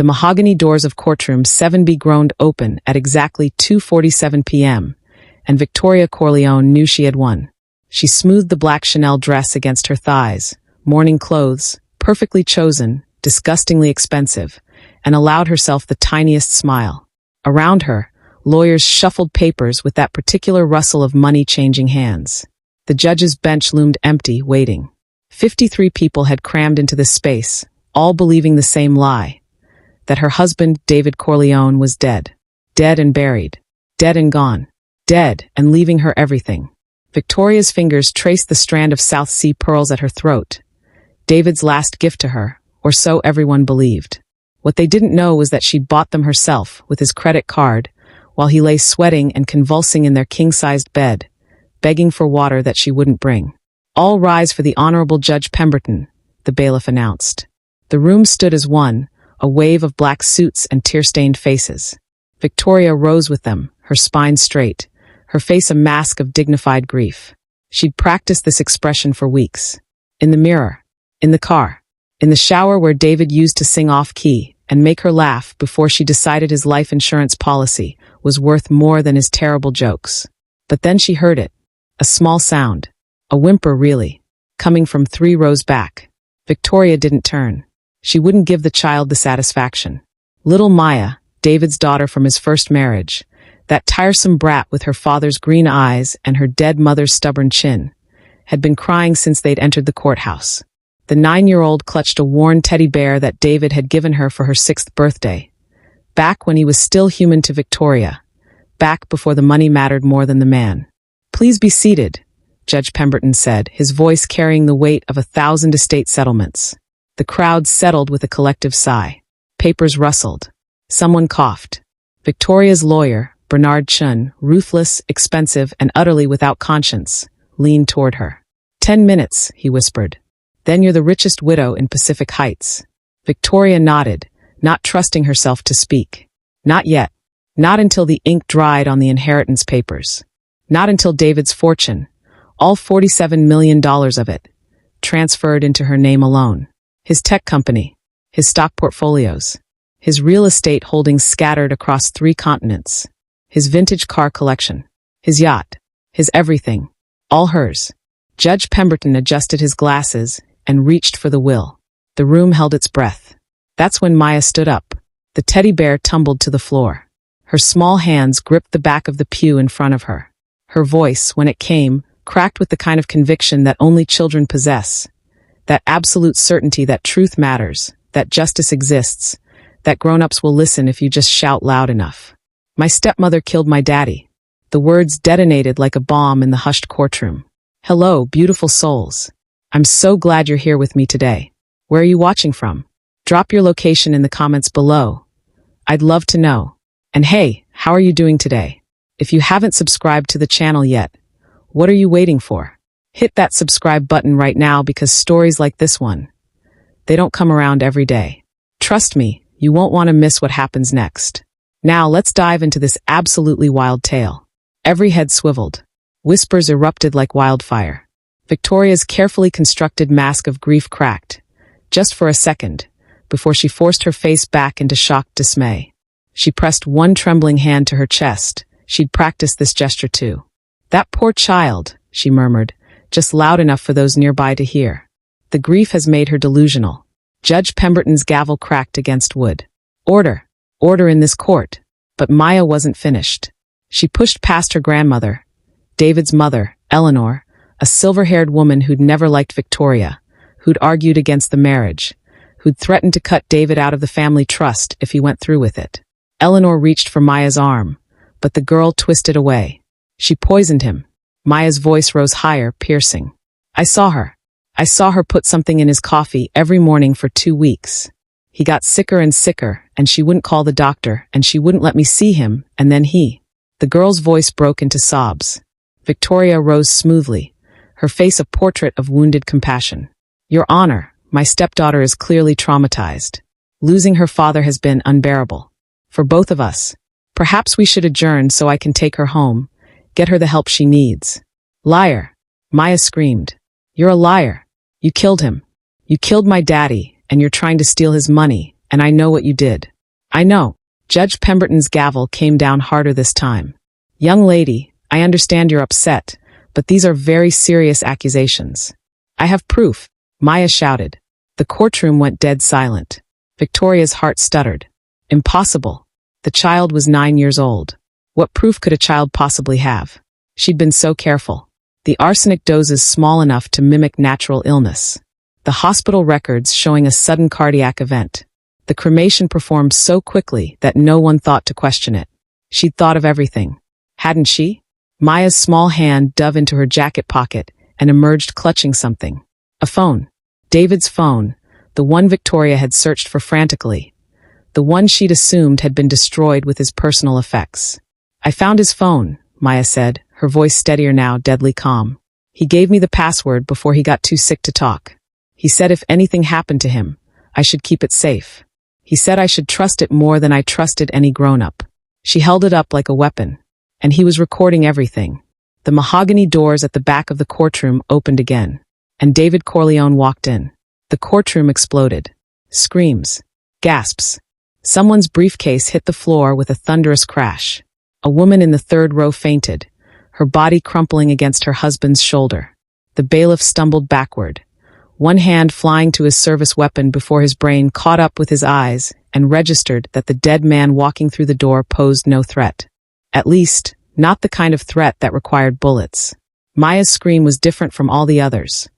The mahogany doors of courtroom 7B groaned open at exactly 2:47 p.m., and Victoria Corleone knew she had won. She smoothed the black Chanel dress against her thighs, mourning clothes, perfectly chosen, disgustingly expensive, and allowed herself the tiniest smile. Around her, lawyers shuffled papers with that particular rustle of money changing hands. The judge's bench loomed empty, waiting. 53 people had crammed into this space, all believing the same lie: that her husband, David Corleone, was dead. Dead and buried. Dead and gone. Dead and leaving her everything. Victoria's fingers traced the strand of South Sea pearls at her throat. David's last gift to her, or so everyone believed. What they didn't know was that she'd bought them herself with his credit card, while he lay sweating and convulsing in their king-sized bed, begging for water that she wouldn't bring. "All rise for the Honorable Judge Pemberton," the bailiff announced. The room stood as one, a wave of black suits and tear-stained faces. Victoria rose with them, her spine straight, her face a mask of dignified grief. She'd practiced this expression for weeks. In the mirror, in the car, in the shower where David used to sing off-key and make her laugh before she decided his life insurance policy was worth more than his terrible jokes. But then she heard it. A small sound. A whimper, really, coming from 3 rows back. Victoria didn't turn. She wouldn't give the child the satisfaction. Little Maya, David's daughter from his first marriage, that tiresome brat with her father's green eyes and her dead mother's stubborn chin, had been crying since they'd entered the courthouse. The 9-year-old clutched a worn teddy bear that David had given her for her 6th birthday. Back when he was still human to Victoria. Back before the money mattered more than the man. "Please be seated," Judge Pemberton said, his voice carrying the weight of 1,000 estate settlements. The crowd settled with a collective sigh. Papers rustled. Someone coughed. Victoria's lawyer, Bernard Chun, ruthless, expensive, and utterly without conscience, leaned toward her. 10 minutes, he whispered. "Then you're the richest widow in Pacific Heights." Victoria nodded, not trusting herself to speak. Not yet. Not until the ink dried on the inheritance papers. Not until David's fortune, all $47 million of it, transferred into her name alone. His tech company, his stock portfolios, his real estate holdings scattered across 3 continents, his vintage car collection, his yacht, his everything, all hers. Judge Pemberton adjusted his glasses and reached for the will. The room held its breath. That's when Maya stood up. The teddy bear tumbled to the floor. Her small hands gripped the back of the pew in front of her. Her voice, when it came, cracked with the kind of conviction that only children possess. That absolute certainty that truth matters, that justice exists, that grown-ups will listen if you just shout loud enough. "My stepmother killed my daddy." The words detonated like a bomb in the hushed courtroom. "Hello, beautiful souls. I'm so glad you're here with me today. Where are you watching from? Drop your location in the comments below. I'd love to know. And hey, how are you doing today? If you haven't subscribed to the channel yet, what are you waiting for? Hit that subscribe button right now, because stories like this one, they don't come around every day. Trust me, you won't want to miss what happens next. Now let's dive into this absolutely wild tale. Every head swiveled. Whispers erupted like wildfire. Victoria's carefully constructed mask of grief cracked, just for a second, before she forced her face back into shocked dismay. She pressed one trembling hand to her chest. She'd practiced this gesture too. "That poor child," she murmured, just loud enough for those nearby to hear. The grief has made her delusional. Judge Pemberton's gavel cracked against wood. "Order. Order in this court." But Maya wasn't finished. She pushed past her grandmother, David's mother, Eleanor, a silver-haired woman who'd never liked Victoria, who'd argued against the marriage, who'd threatened to cut David out of the family trust if he went through with it. Eleanor reached for Maya's arm, but the girl twisted away. "She poisoned him." Maya's voice rose higher, piercing. "I saw her. I saw her put something in his coffee every morning for 2 weeks. He got sicker and sicker, and she wouldn't call the doctor, and she wouldn't let me see him, and then he..." The girl's voice broke into sobs. Victoria rose smoothly, her face a portrait of wounded compassion. "Your Honor, my stepdaughter is clearly traumatized. Losing her father has been unbearable. For both of us. Perhaps we should adjourn so I can take her home, get her the help she needs." "Liar!" Maya screamed. "You're a liar. You killed him. You killed my daddy, and you're trying to steal his money, And I know what you did. I know. Judge Pemberton's gavel came down harder this time. Young lady, I understand you're upset, but these are very serious accusations. I have proof, Maya shouted. The courtroom went dead silent. Victoria's heart stuttered. Impossible. The child was 9 years old. What proof could a child possibly have? She'd been so careful. The arsenic doses small enough to mimic natural illness. The hospital records showing a sudden cardiac event. The cremation performed so quickly that no one thought to question it. She'd thought of everything. Hadn't she? Maya's small hand dove into her jacket pocket and emerged clutching something. A phone. David's phone, the one Victoria had searched for frantically. The one she'd assumed had been destroyed with his personal effects. I found his phone, Maya said, her voice steadier now, deadly calm. He gave me the password before he got too sick to talk. He said if anything happened to him, I should keep it safe. He said I should trust it more than I trusted any grown-up. She held it up like a weapon. And he was recording everything. The mahogany doors at the back of the courtroom opened again. And David Corleone walked in. The courtroom exploded. Screams. Gasps. Someone's briefcase hit the floor with a thunderous crash. A woman in the third row fainted, her body crumpling against her husband's shoulder. The bailiff stumbled backward, one hand flying to his service weapon before his brain caught up with his eyes and registered that the dead man walking through the door posed no threat. At least, not the kind of threat that required bullets. Maya's scream was different from all the others.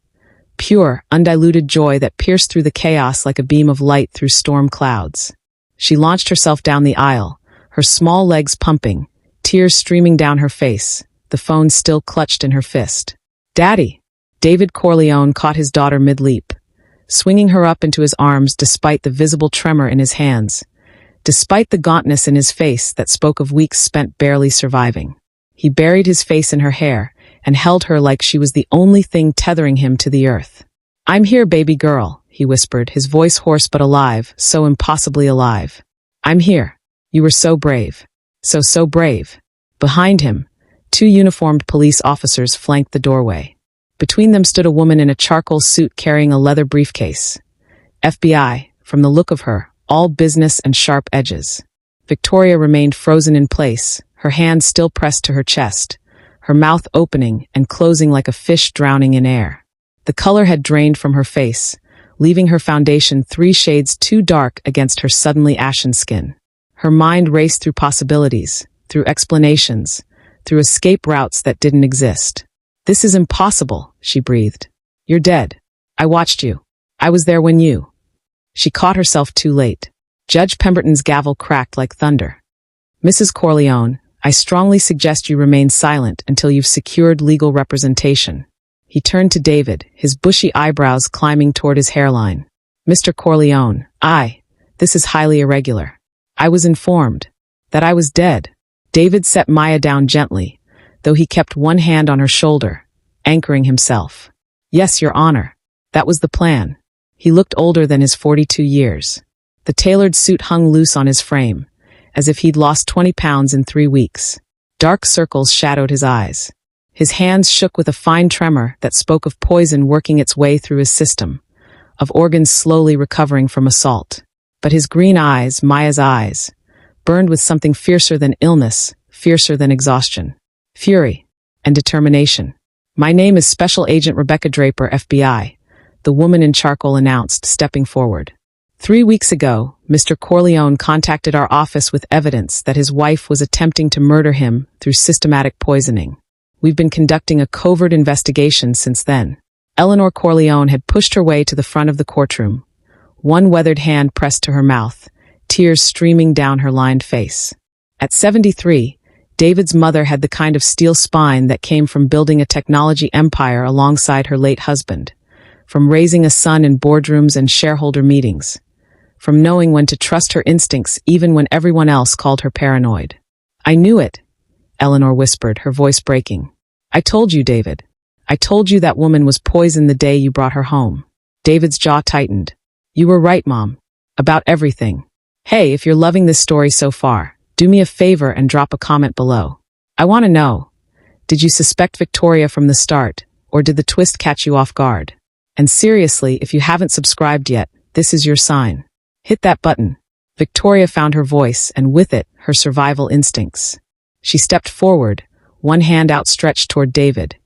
Pure, undiluted joy that pierced through the chaos like a beam of light through storm clouds. She launched herself down the aisle, her small legs pumping, tears streaming down her face, the phone still clutched in her fist. Daddy! David Corleone caught his daughter mid-leap, swinging her up into his arms despite the visible tremor in his hands, despite the gauntness in his face that spoke of weeks spent barely surviving. He buried his face in her hair and held her like she was the only thing tethering him to the earth. I'm here, baby girl, he whispered, his voice hoarse but alive, so impossibly alive. I'm here. You were so brave. So brave. Behind him, 2 uniformed police officers flanked the doorway. Between them stood a woman in a charcoal suit carrying a leather briefcase. FBI, from the look of her, all business and sharp edges. Victoria remained frozen in place, her hands still pressed to her chest, her mouth opening and closing like a fish drowning in air. The color had drained from her face, leaving her foundation 3 shades too dark against her suddenly ashen skin. Her mind raced through possibilities, through explanations, through escape routes that didn't exist. This is impossible, she breathed. You're dead. I watched you. I was there when you... She caught herself too late. Judge Pemberton's gavel cracked like thunder. Mrs. Corleone, I strongly suggest you remain silent until you've secured legal representation. He turned to David, his bushy eyebrows climbing toward his hairline. Mr. Corleone, this is highly irregular. I was informed that I was dead. David set Maya down gently, though he kept one hand on her shoulder, anchoring himself. Yes, Your Honor. That was the plan. He looked older than his 42 years. The tailored suit hung loose on his frame, as if he'd lost 20 pounds in 3 weeks. Dark circles shadowed his eyes. His hands shook with a fine tremor that spoke of poison working its way through his system, of organs slowly recovering from assault. But his green eyes, Maya's eyes, burned with something fiercer than illness, fiercer than exhaustion. Fury and determination. My name is Special Agent Rebecca Draper, FBI, the woman in charcoal announced, stepping forward. 3 weeks ago, Mr. Corleone contacted our office with evidence that his wife was attempting to murder him through systematic poisoning. We've been conducting a covert investigation since then. Eleanor Corleone had pushed her way to the front of the courtroom, one weathered hand pressed to her mouth, tears streaming down her lined face. At 73, David's mother had the kind of steel spine that came from building a technology empire alongside her late husband, from raising a son in boardrooms and shareholder meetings, from knowing when to trust her instincts even when everyone else called her paranoid. I knew it, Eleanor whispered, her voice breaking. I told you, David. I told you that woman was poisoned the day you brought her home. David's jaw tightened. You were right, Mom. About everything. Hey, if you're loving this story so far, do me a favor and drop a comment below. I want to know, did you suspect Victoria from the start, or did the twist catch you off guard? And seriously, if you haven't subscribed yet, this is your sign. Hit that button. Victoria found her voice, and with it, her survival instincts. She stepped forward, one hand outstretched toward David,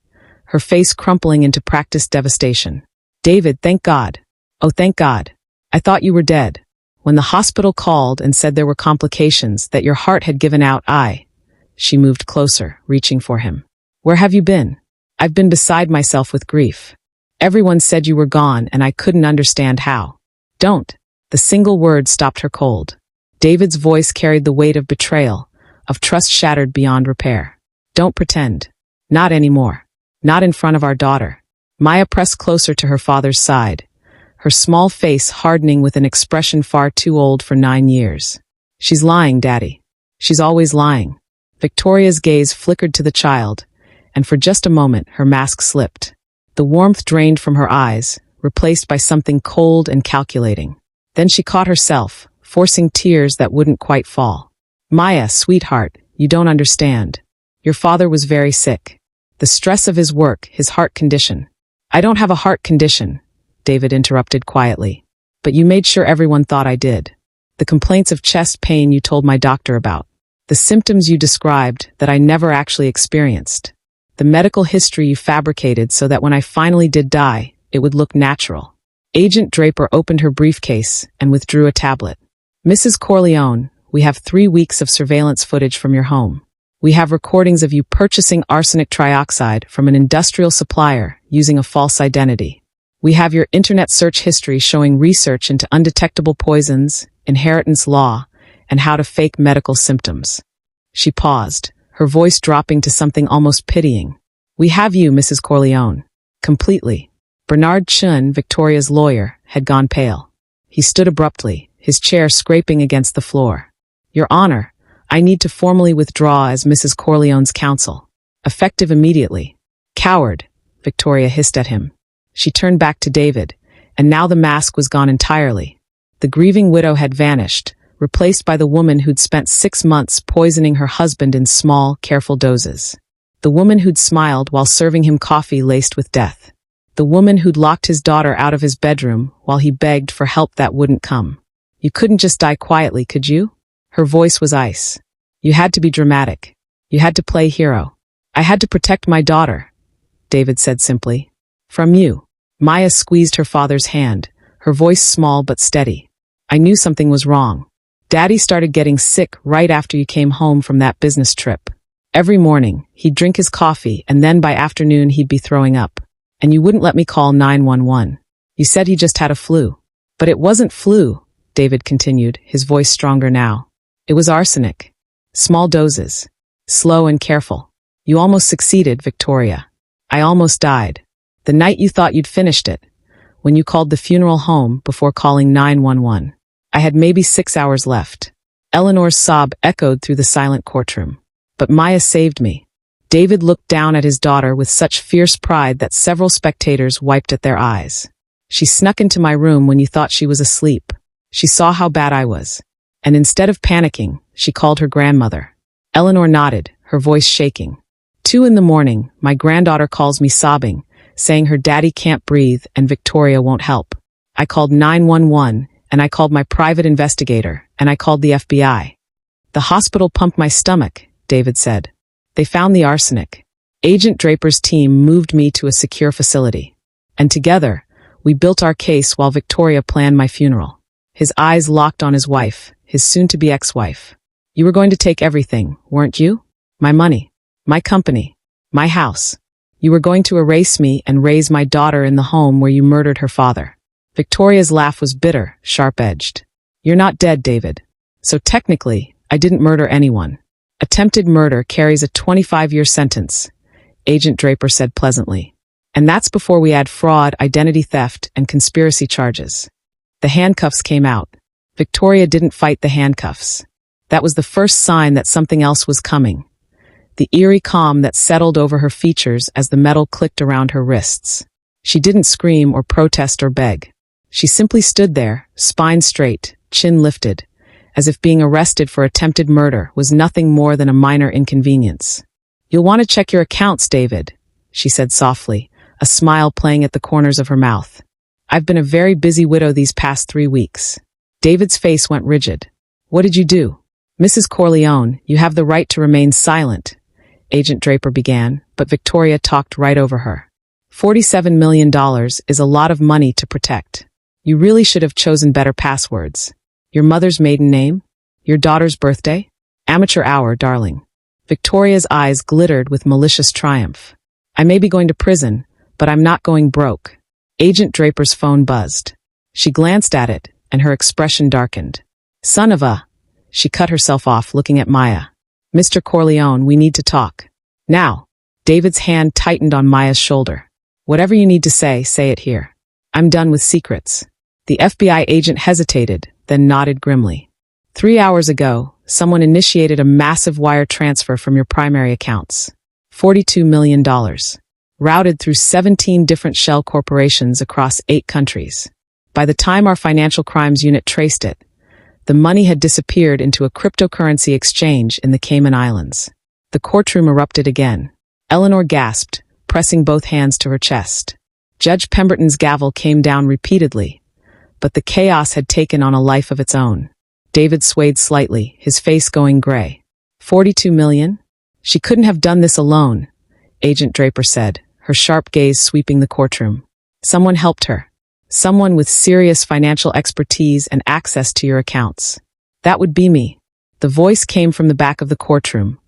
her face crumpling into practiced devastation. David, thank God. Oh, thank God. I thought you were dead. When the hospital called and said there were complications, that your heart had given out, She moved closer, reaching for him. Where have you been? I've been beside myself with grief. Everyone said you were gone, and I couldn't understand how. Don't. The single word stopped her cold. David's voice carried the weight of betrayal, of trust shattered beyond repair. Don't pretend. Not anymore. Not in front of our daughter. Maya pressed closer to her father's side, her small face hardening with an expression far too old for 9 years. She's lying, Daddy. She's always lying. Victoria's gaze flickered to the child, and for just a moment her mask slipped. The warmth drained from her eyes, replaced by something cold and calculating. Then she caught herself, forcing tears that wouldn't quite fall. Maya, sweetheart, you don't understand. Your father was very sick. The stress of his work, his heart condition. I don't have a heart condition, David interrupted quietly. But you made sure everyone thought I did. The complaints of chest pain you told my doctor about. The symptoms you described that I never actually experienced. The medical history you fabricated so that when I finally did die, it would look natural. Agent Draper opened her briefcase and withdrew a tablet. Mrs. Corleone, we have 3 weeks of surveillance footage from your home. We have recordings of you purchasing arsenic trioxide from an industrial supplier using a false identity. We have your internet search history showing research into undetectable poisons, inheritance law, and how to fake medical symptoms. She paused, her voice dropping to something almost pitying. We have you, Mrs. Corleone. Completely. Bernard Chun, Victoria's lawyer, had gone pale. He stood abruptly, his chair scraping against the floor. Your Honor, I need to formally withdraw as Mrs. Corleone's counsel. Effective immediately. Coward, Victoria hissed at him. She turned back to David, and now the mask was gone entirely. The grieving widow had vanished, replaced by the woman who'd spent 6 months poisoning her husband in small, careful doses. The woman who'd smiled while serving him coffee laced with death. The woman who'd locked his daughter out of his bedroom while he begged for help that wouldn't come. You couldn't just die quietly, could you? Her voice was ice. You had to be dramatic. You had to play hero. I had to protect my daughter, David said simply. From you. Maya squeezed her father's hand, her voice small but steady. I knew something was wrong. Daddy started getting sick right after you came home from that business trip. Every morning, he'd drink his coffee, and then by afternoon he'd be throwing up. And you wouldn't let me call 911. You said he just had a flu. But it wasn't flu, David continued, his voice stronger now. It was arsenic. Small doses. Slow and careful. You almost succeeded, Victoria. I almost died. The night you thought you'd finished it. When you called the funeral home before calling 911. I had maybe 6 hours left. Eleanor's sob echoed through the silent courtroom. But Maya saved me. David looked down at his daughter with such fierce pride that several spectators wiped at their eyes. She snuck into my room when you thought she was asleep. She saw how bad I was. And instead of panicking, she called her grandmother. Eleanor nodded, her voice shaking. 2 a.m, my granddaughter calls me sobbing, saying her daddy can't breathe and Victoria won't help. I called 911, and I called my private investigator, and I called the FBI. The hospital pumped my stomach, David said. They found the arsenic. Agent Draper's team moved me to a secure facility. And together, we built our case while Victoria planned my funeral. His eyes locked on his wife, his soon-to-be ex-wife. You were going to take everything, weren't you? My money, my company, my house. You were going to erase me and raise my daughter in the home where you murdered her father. Victoria's laugh was bitter, sharp-edged. You're not dead, David. So technically, I didn't murder anyone. Attempted murder carries a 25-year sentence, Agent Draper said pleasantly. And that's before we add fraud, identity theft, and conspiracy charges. The handcuffs came out. Victoria didn't fight the handcuffs. That was the first sign that something else was coming. The eerie calm that settled over her features as the metal clicked around her wrists. She didn't scream or protest or beg. She simply stood there, spine straight, chin lifted, as if being arrested for attempted murder was nothing more than a minor inconvenience. You'll want to check your accounts, David, she said softly, a smile playing at the corners of her mouth. I've been a very busy widow these past 3 weeks. David's face went rigid. What did you do? Mrs. Corleone, you have the right to remain silent, Agent Draper began, but Victoria talked right over her. $47 million is a lot of money to protect. You really should have chosen better passwords. Your mother's maiden name? Your daughter's birthday? Amateur hour, darling. Victoria's eyes glittered with malicious triumph. I may be going to prison, but I'm not going broke. Agent Draper's phone buzzed. She glanced at it, and her expression darkened. Son of a... She cut herself off, looking at Maya. Mr. Corleone, we need to talk. Now. David's hand tightened on Maya's shoulder. Whatever you need to say it here. I'm done with secrets. The FBI agent hesitated, then nodded grimly. 3 hours ago, someone initiated a massive wire transfer from your primary accounts. $42 million. Routed through 17 different shell corporations across 8 countries. By the time our financial crimes unit traced it, the money had disappeared into a cryptocurrency exchange in the Cayman Islands. The courtroom erupted again. Eleanor gasped, pressing both hands to her chest. Judge Pemberton's gavel came down repeatedly, but the chaos had taken on a life of its own. David swayed slightly, his face going gray. 42 million? She couldn't have done this alone, Agent Draper said, her sharp gaze sweeping the courtroom. Someone helped her. Someone with serious financial expertise and access to your accounts. That would be me. The voice came from the back of the courtroom.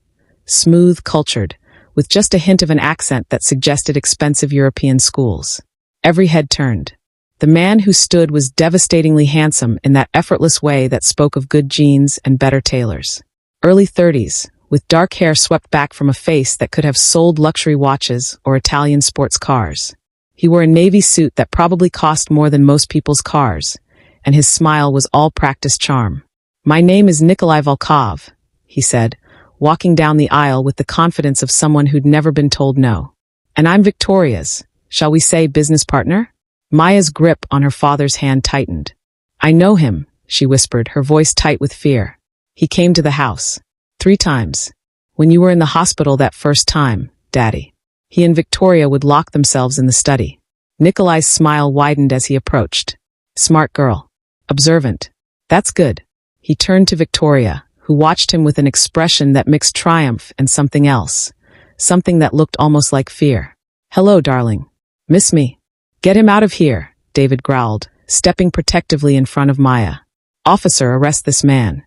Smooth, cultured, with just a hint of an accent that suggested expensive European schools. Every head turned. The man who stood was devastatingly handsome in that effortless way that spoke of good genes and better tailors. Early 30s, with dark hair swept back from a face that could have sold luxury watches or Italian sports cars. He wore a navy suit that probably cost more than most people's cars, and his smile was all practiced charm. My name is Nikolai Volkov, he said, walking down the aisle with the confidence of someone who'd never been told no. And I'm Victoria's, shall we say business partner? Maya's grip on her father's hand tightened. I know him, she whispered, her voice tight with fear. He came to the house. 3 times. When you were in the hospital that first time, Daddy. He and Victoria would lock themselves in the study. Nikolai's smile widened as he approached. Smart girl. Observant. That's good. He turned to Victoria, who watched him with an expression that mixed triumph and something else. Something that looked almost like fear. Hello, darling. Miss me? Get him out of here, David growled, stepping protectively in front of Maya. Officer, arrest this man.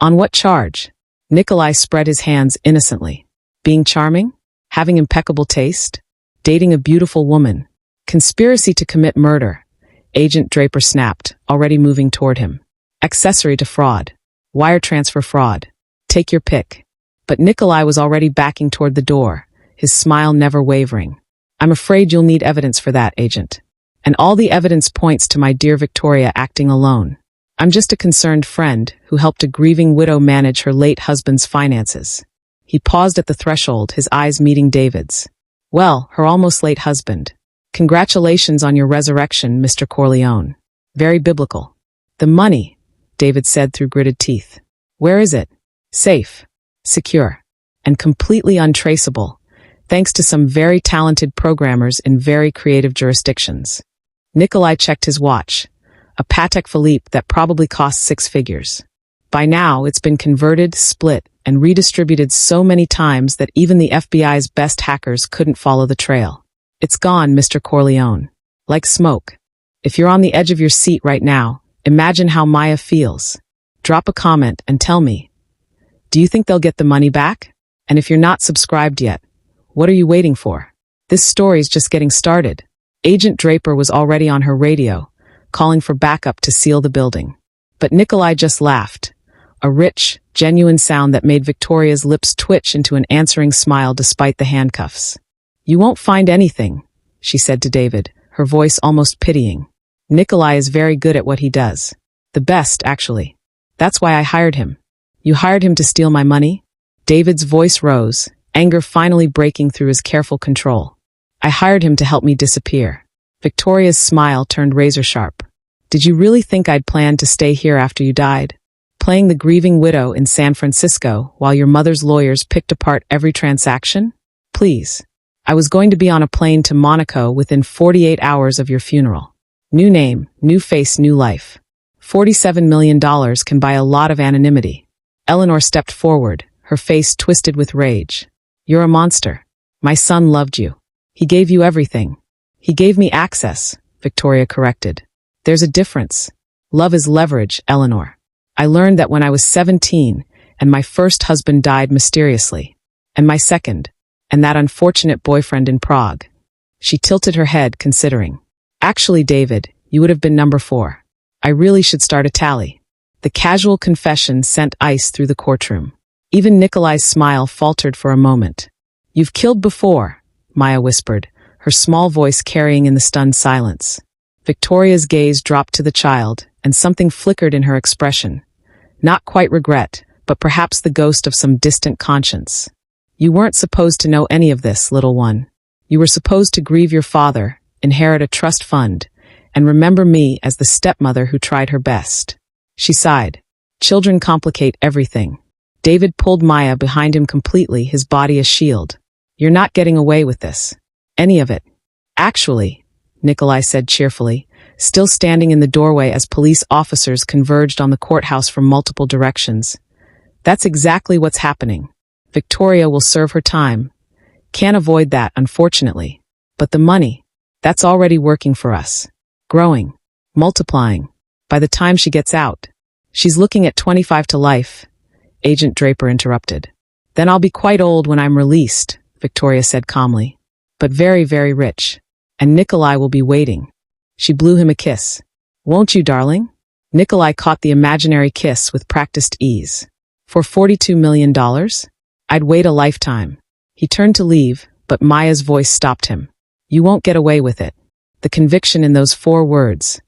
On what charge? Nikolai spread his hands innocently. Being charming? Having impeccable taste? Dating a beautiful woman? Conspiracy to commit murder? Agent Draper snapped, already moving toward him. Accessory to fraud. Wire transfer fraud. Take your pick. But Nikolai was already backing toward the door, his smile never wavering. I'm afraid you'll need evidence for that, Agent. And all the evidence points to my dear Victoria acting alone. I'm just a concerned friend who helped a grieving widow manage her late husband's finances. He paused at the threshold, his eyes meeting David's. Well, her almost late husband. Congratulations on your resurrection, Mr. Corleone. Very biblical. The money, David said through gritted teeth. Where is it? Safe, secure, and completely untraceable, thanks to some very talented programmers in very creative jurisdictions. Nikolai checked his watch, a Patek Philippe that probably cost 6 figures. By now, it's been converted, split, and redistributed so many times that even the FBI's best hackers couldn't follow the trail. It's gone, Mr. Corleone. Like smoke. If you're on the edge of your seat right now, imagine how Maya feels. Drop a comment and tell me. Do you think they'll get the money back? And if you're not subscribed yet, what are you waiting for? This story's just getting started. Agent Draper was already on her radio, calling for backup to seal the building. But Nikolai just laughed. A rich, genuine sound that made Victoria's lips twitch into an answering smile despite the handcuffs. You won't find anything, she said to David, her voice almost pitying. Nikolai is very good at what he does. The best, actually. That's why I hired him. You hired him to steal my money? David's voice rose, anger finally breaking through his careful control. I hired him to help me disappear. Victoria's smile turned razor sharp. Did you really think I'd planned to stay here after you died? Playing the grieving widow in San Francisco while your mother's lawyers picked apart every transaction? Please. I was going to be on a plane to Monaco within 48 hours of your funeral. New name, new face, new life. $47 million can buy a lot of anonymity. Eleanor stepped forward, her face twisted with rage. You're a monster. My son loved you. He gave you everything. He gave me access, Victoria corrected. There's a difference. Love is leverage, Eleanor. I learned that when I was 17, and my first husband died mysteriously. And my second. And that unfortunate boyfriend in Prague. She tilted her head, considering. Actually, David, you would have been number 4. I really should start a tally. The casual confession sent ice through the courtroom. Even Nikolai's smile faltered for a moment. You've killed before, Maya whispered, her small voice carrying in the stunned silence. Victoria's gaze dropped to the child, and something flickered in her expression. Not quite regret, but perhaps the ghost of some distant conscience. You weren't supposed to know any of this, little one. You were supposed to grieve your father, inherit a trust fund, and remember me as the stepmother who tried her best. She sighed. Children complicate everything. David pulled Maya behind him completely, his body a shield. You're not getting away with this. Any of it. Actually, Nikolai said cheerfully, still standing in the doorway as police officers converged on the courthouse from multiple directions. That's exactly what's happening. Victoria will serve her time. Can't avoid that, unfortunately. But the money, that's already working for us. Growing. Multiplying. By the time she gets out. She's looking at 25 to life. Agent Draper interrupted. Then I'll be quite old when I'm released, Victoria said calmly. But very, very rich. And Nikolai will be waiting. She blew him a kiss. Won't you, darling? Nikolai caught the imaginary kiss with practiced ease. For $42 million? I'd wait a lifetime. He turned to leave, but Maya's voice stopped him. You won't get away with it. The conviction in those 4 words,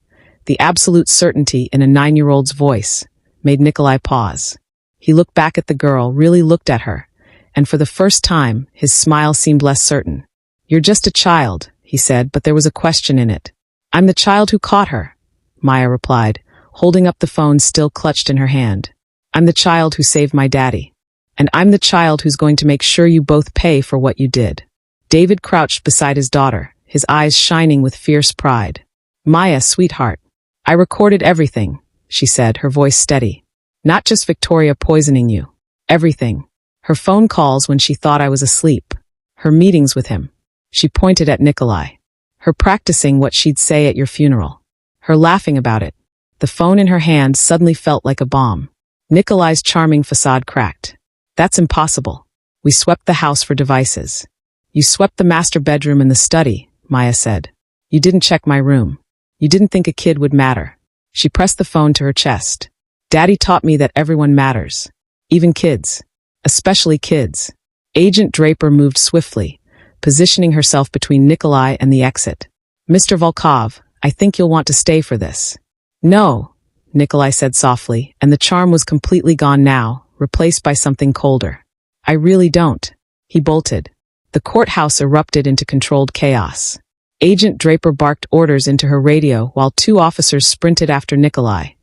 the absolute certainty in a 9-year-old's voice, made Nikolai pause. He looked back at the girl, really looked at her, and for the first time, his smile seemed less certain. You're just a child, he said, but there was a question in it. I'm the child who caught her, Maya replied, holding up the phone still clutched in her hand. I'm the child who saved my daddy. And I'm the child who's going to make sure you both pay for what you did. David crouched beside his daughter, his eyes shining with fierce pride. Maya, sweetheart. I recorded everything, she said, her voice steady. Not just Victoria poisoning you. Everything. Her phone calls when she thought I was asleep. Her meetings with him. She pointed at Nikolai. Her practicing what she'd say at your funeral. Her laughing about it. The phone in her hand suddenly felt like a bomb. Nikolai's charming facade cracked. That's impossible. We swept the house for devices. You swept the master bedroom and the study, Maya said. You didn't check my room. You didn't think a kid would matter. She pressed the phone to her chest. Daddy taught me that everyone matters. Even kids. Especially kids. Agent Draper moved swiftly, positioning herself between Nikolai and the exit. Mr. Volkov, I think you'll want to stay for this. No, Nikolai said softly, and the charm was completely gone now, replaced by something colder. I really don't. He bolted. The courthouse erupted into controlled chaos. Agent Draper barked orders into her radio while 2 officers sprinted after Nikolai,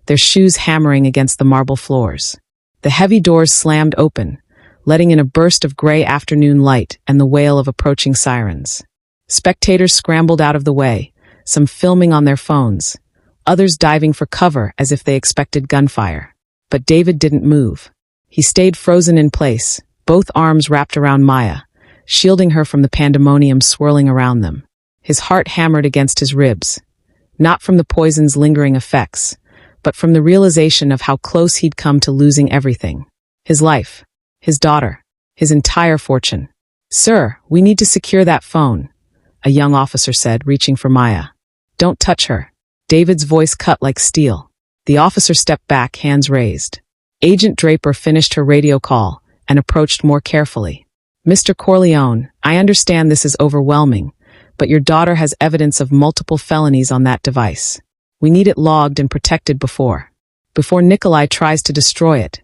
their shoes hammering against the marble floors. The heavy doors slammed open, letting in a burst of gray afternoon light and the wail of approaching sirens. Spectators scrambled out of the way, some filming on their phones, others diving for cover as if they expected gunfire. But David didn't move. He stayed frozen in place, both arms wrapped around Maya, shielding her from the pandemonium swirling around them. His heart hammered against his ribs, not from the poison's lingering effects, but from the realization of how close he'd come to losing everything. His life, his daughter, his entire fortune. Sir, we need to secure that phone, a young officer said, reaching for Maya. Don't touch her. David's voice cut like steel. The officer stepped back, hands raised. Agent Draper finished her radio call and approached more carefully. Mr. Corleone, I understand this is overwhelming, but your daughter has evidence of multiple felonies on that device. We need it logged and protected before Nikolai tries to destroy it.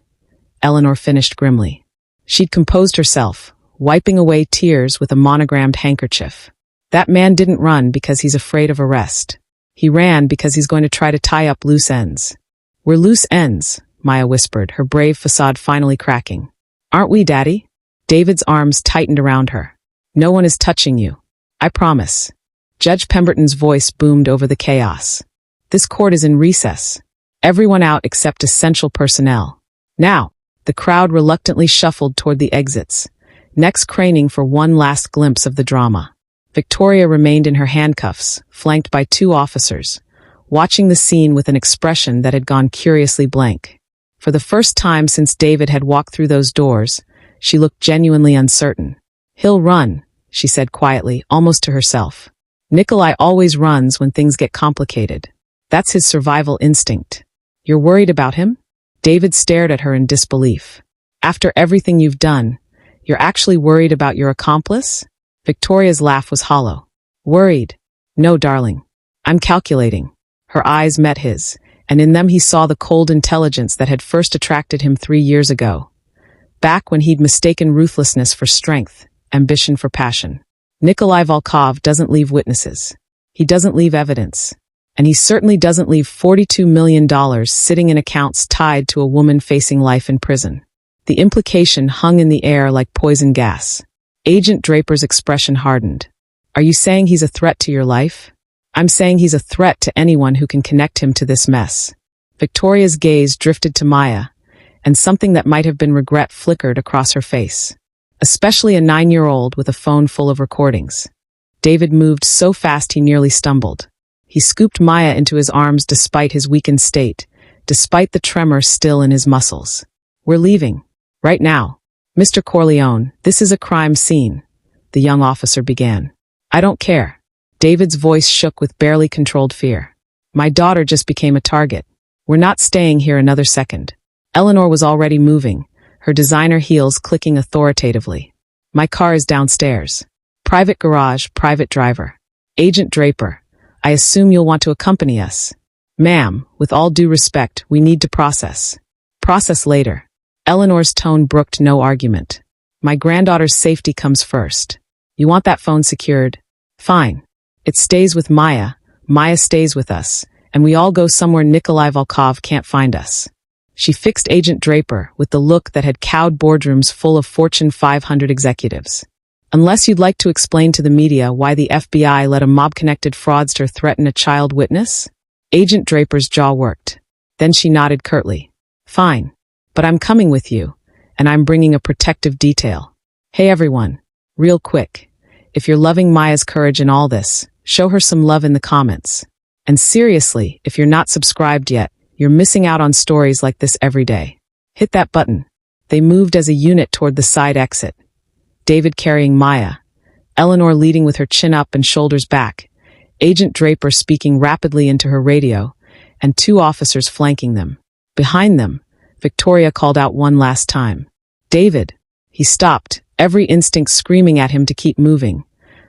Eleanor finished grimly. She'd composed herself, wiping away tears with a monogrammed handkerchief. That man didn't run because he's afraid of arrest. He ran because he's going to try to tie up loose ends. We're loose ends, Maya whispered, her brave facade finally cracking. Aren't we, Daddy? David's arms tightened around her. No one is touching you. I promise. Judge Pemberton's voice boomed over the chaos. This court is in recess. Everyone out except essential personnel. Now, the crowd reluctantly shuffled toward the exits, necks craning for one last glimpse of the drama. Victoria remained in her handcuffs, flanked by 2 officers, watching the scene with an expression that had gone curiously blank. For the first time since David had walked through those doors, she looked genuinely uncertain. "He'll run," she said quietly, almost to herself. "Nikolai always runs when things get complicated. That's his survival instinct." "You're worried about him?" David stared at her in disbelief. "After everything you've done, you're actually worried about your accomplice?" Victoria's laugh was hollow. "Worried? No, darling. I'm calculating." Her eyes met his, and in them he saw the cold intelligence that had first attracted him 3 years ago, back when he'd mistaken ruthlessness for strength, ambition for passion. Nikolai Volkov doesn't leave witnesses. He doesn't leave evidence. And he certainly doesn't leave $42 million sitting in accounts tied to a woman facing life in prison. The implication hung in the air like poison gas. Agent Draper's expression hardened. "Are you saying he's a threat to your life?" "I'm saying he's a threat to anyone who can connect him to this mess." Victoria's gaze drifted to Maya, and something that might have been regret flickered across her face. Especially a 9-year-old with a phone full of recordings. David moved so fast he nearly stumbled. He scooped Maya into his arms despite his weakened state, despite the tremor still in his muscles. "We're leaving. Right now." "Mr. Corleone, this is a crime scene," the young officer began. "I don't care." David's voice shook with barely controlled fear. "My daughter just became a target. We're not staying here another second." Eleanor was already moving, her designer heels clicking authoritatively. "My car is downstairs. Private garage, private driver. Agent Draper, I assume you'll want to accompany us." "Ma'am, with all due respect, we need to process." "Process later." Eleanor's tone brooked no argument. "My granddaughter's safety comes first. You want that phone secured? Fine. It stays with Maya, Maya stays with us, and we all go somewhere Nikolai Volkov can't find us." She fixed Agent Draper with the look that had cowed boardrooms full of Fortune 500 executives. "Unless you'd like to explain to the media why the FBI let a mob-connected fraudster threaten a child witness?" Agent Draper's jaw worked. Then she nodded curtly. "Fine. But I'm coming with you, and I'm bringing a protective detail. Hey everyone, real quick. If you're loving Maya's courage in all this, show her some love in the comments. And seriously, if you're not subscribed yet, you're missing out on stories like this every day. Hit that button." They moved as a unit toward the side exit. David carrying Maya, Eleanor leading with her chin up and shoulders back, Agent Draper speaking rapidly into her radio, and 2 officers flanking them. Behind them, Victoria called out one last time. "David." He stopped, every instinct screaming at him to keep moving,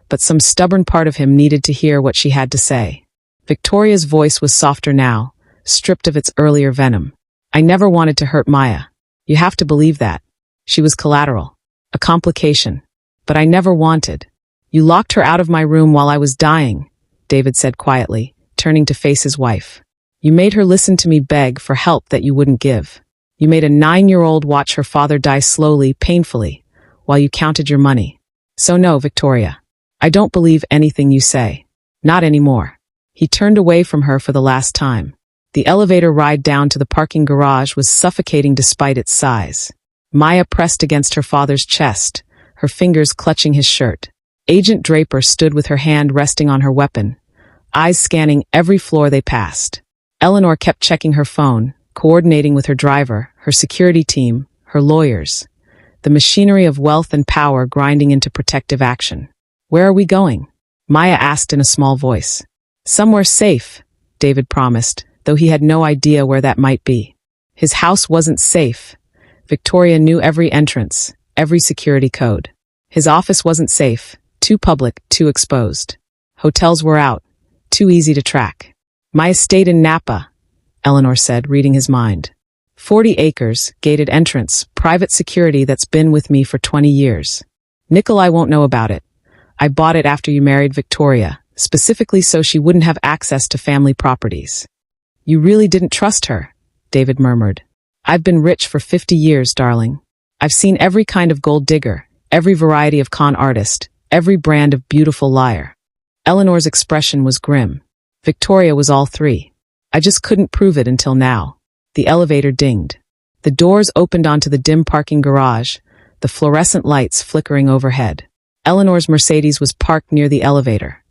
but some stubborn part of him needed to hear what she had to say. Victoria's voice was softer now, stripped of its earlier venom. "I never wanted to hurt Maya. You have to believe that. She was collateral. A complication. But I never wanted. You locked her out of my room while I was dying," David said quietly, turning to face his wife. "You made her listen to me beg for help that you wouldn't give. You made a 9-year-old watch her father die slowly, painfully, while you counted your money. So no, Victoria. I don't believe anything you say. Not anymore." He turned away from her for the last time. The elevator ride down to the parking garage was suffocating despite its size. Maya pressed against her father's chest, her fingers clutching his shirt. Agent Draper stood with her hand resting on her weapon, eyes scanning every floor they passed. Eleanor kept checking her phone, coordinating with her driver, her security team, her lawyers. The machinery of wealth and power grinding into protective action. "Where are we going?" Maya asked in a small voice. "Somewhere safe," David promised, though he had no idea where that might be. His house wasn't safe. Victoria knew every entrance, every security code. His office wasn't safe, too public, too exposed. Hotels were out, too easy to track. "My estate in Napa," Eleanor said, reading his mind. 40 acres, gated entrance, private security that's been with me for 20 years. Nikolai won't know about it. I bought it after you married Victoria, specifically so she wouldn't have access to family properties." "You really didn't trust her," David murmured. "I've been rich for 50 years, darling. I've seen every kind of gold digger, every variety of con artist, every brand of beautiful liar." Eleanor's expression was grim. Victoria was all 3. I just couldn't prove it until now. The elevator dinged. The doors opened onto the dim parking garage, the fluorescent lights flickering overhead. Eleanor's Mercedes was parked near the elevator.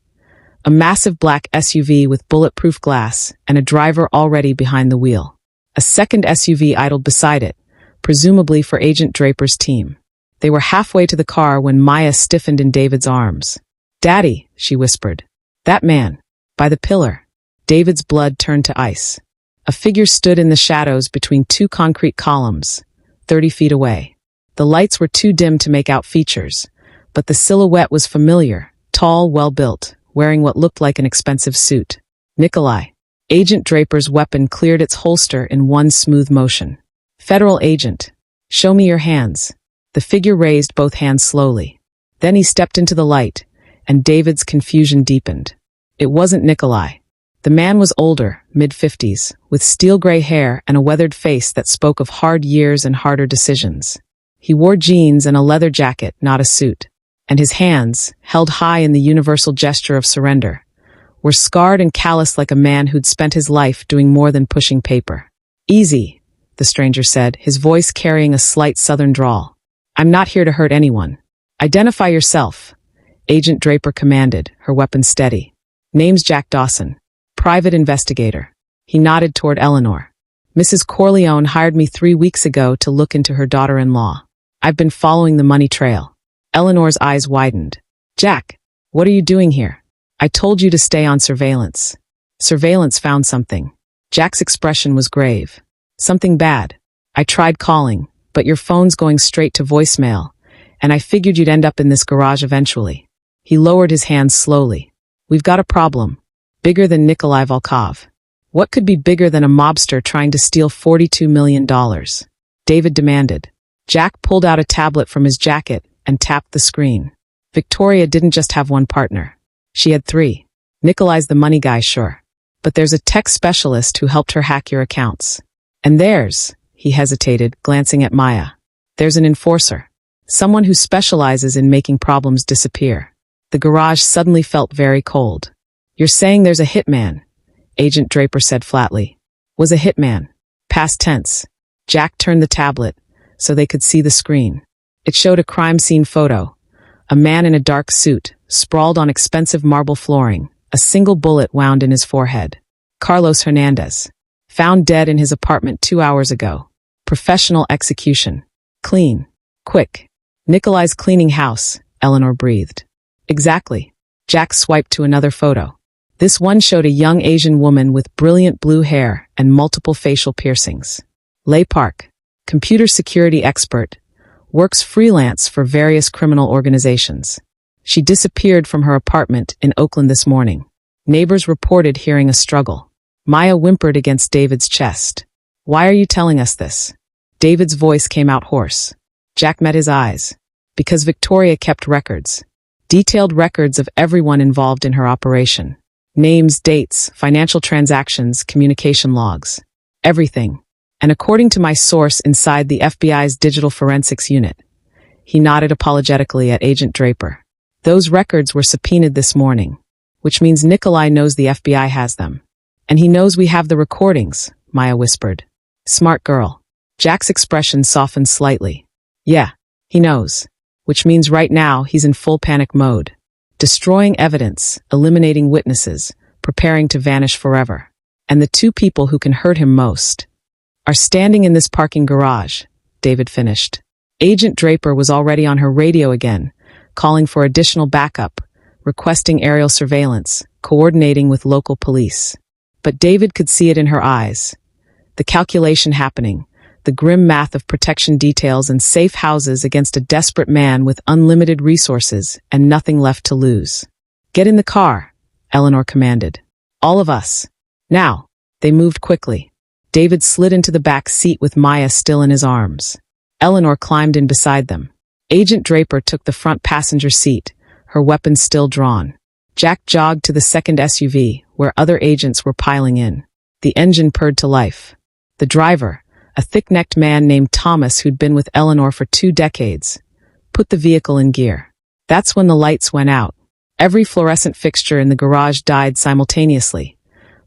A massive black SUV with bulletproof glass and a driver already behind the wheel. A second SUV idled beside it, presumably for Agent Draper's team. They were halfway to the car when Maya stiffened in David's arms. "Daddy," she whispered. "That man. By the pillar." David's blood turned to ice. A figure stood in the shadows between two concrete columns, 30 feet away. The lights were too dim to make out features, but the silhouette was familiar, tall, well-built, wearing what looked like an expensive suit. Nikolai. Agent Draper's weapon cleared its holster in one smooth motion. "Federal agent. Show me your hands." The figure raised both hands slowly. Then he stepped into the light, and David's confusion deepened. It wasn't Nikolai. The man was older, mid-50s, with steel-gray hair and a weathered face that spoke of hard years and harder decisions. He wore jeans and a leather jacket, not a suit. And his hands, held high in the universal gesture of surrender, were scarred and calloused like a man who'd spent his life doing more than pushing paper. "Easy," the stranger said, his voice carrying a slight southern drawl. "I'm not here to hurt anyone. Identify yourself," Agent Draper commanded, her weapon steady. "Name's Jack Dawson. Private investigator." He nodded toward Eleanor. "Mrs. Corleone hired me 3 weeks ago to look into her daughter-in-law. I've been following the money trail." Eleanor's eyes widened. "Jack, what are you doing here? I told you to stay on surveillance." "Surveillance found something." Jack's expression was grave. "Something bad. I tried calling, but your phone's going straight to voicemail, and I figured you'd end up in this garage eventually." He lowered his hands slowly. "We've got a problem. Bigger than Nikolai Volkov." "What could be bigger than a mobster trying to steal $42 million? David demanded. Jack pulled out a tablet from his jacket and tapped the screen. Victoria didn't just have one partner. She had 3. Nikolai's the money guy, sure. But there's a tech specialist who helped her hack your accounts. And he hesitated, glancing at Maya. "There's an enforcer. Someone who specializes in making problems disappear." The garage suddenly felt very cold. "You're saying there's a hitman?" Agent Draper said flatly. "Was a hitman. Past tense." Jack turned the tablet so they could see the screen. It showed a crime scene photo. A man in a dark suit, sprawled on expensive marble flooring, a single bullet wound in his forehead. Carlos Hernandez. Found dead in his apartment 2 hours ago. Professional execution. Clean. Quick. "Nikolai's cleaning house," Eleanor breathed. "Exactly." Jack swiped to another photo. This one showed a young Asian woman with brilliant blue hair and multiple facial piercings. Lay Park. Computer security expert. Works freelance for various criminal organizations. She disappeared from her apartment in Oakland this morning. Neighbors reported hearing a struggle. Maya whimpered against David's chest. "Why are you telling us this?" David's voice came out hoarse. Jack met his eyes. "Because Victoria kept records. Detailed records of everyone involved in her operation. Names, dates, financial transactions, communication logs. Everything. And according to my source inside the FBI's digital forensics unit." He nodded apologetically at Agent Draper. "Those records were subpoenaed this morning, which means Nikolai knows the FBI has them. And he knows we have the recordings," Maya whispered. "Smart girl." Jack's expression softened slightly. "Yeah, he knows. Which means right now he's in full panic mode. Destroying evidence, eliminating witnesses, preparing to vanish forever. And the 2 people who can hurt him most are standing in this parking garage," David finished. Agent Draper was already on her radio again, calling for additional backup, requesting aerial surveillance, coordinating with local police. But David could see it in her eyes. The calculation happening, the grim math of protection details and safe houses against a desperate man with unlimited resources and nothing left to lose. "Get in the car," Eleanor commanded. "All of us. Now." They moved quickly. David slid into the back seat with Maya still in his arms. Eleanor climbed in beside them. Agent Draper took the front passenger seat, her weapon still drawn. Jack jogged to the second SUV, where other agents were piling in. The engine purred to life. The driver, a thick-necked man named Thomas who'd been with Eleanor for 2 decades, put the vehicle in gear. That's when the lights went out. Every fluorescent fixture in the garage died simultaneously,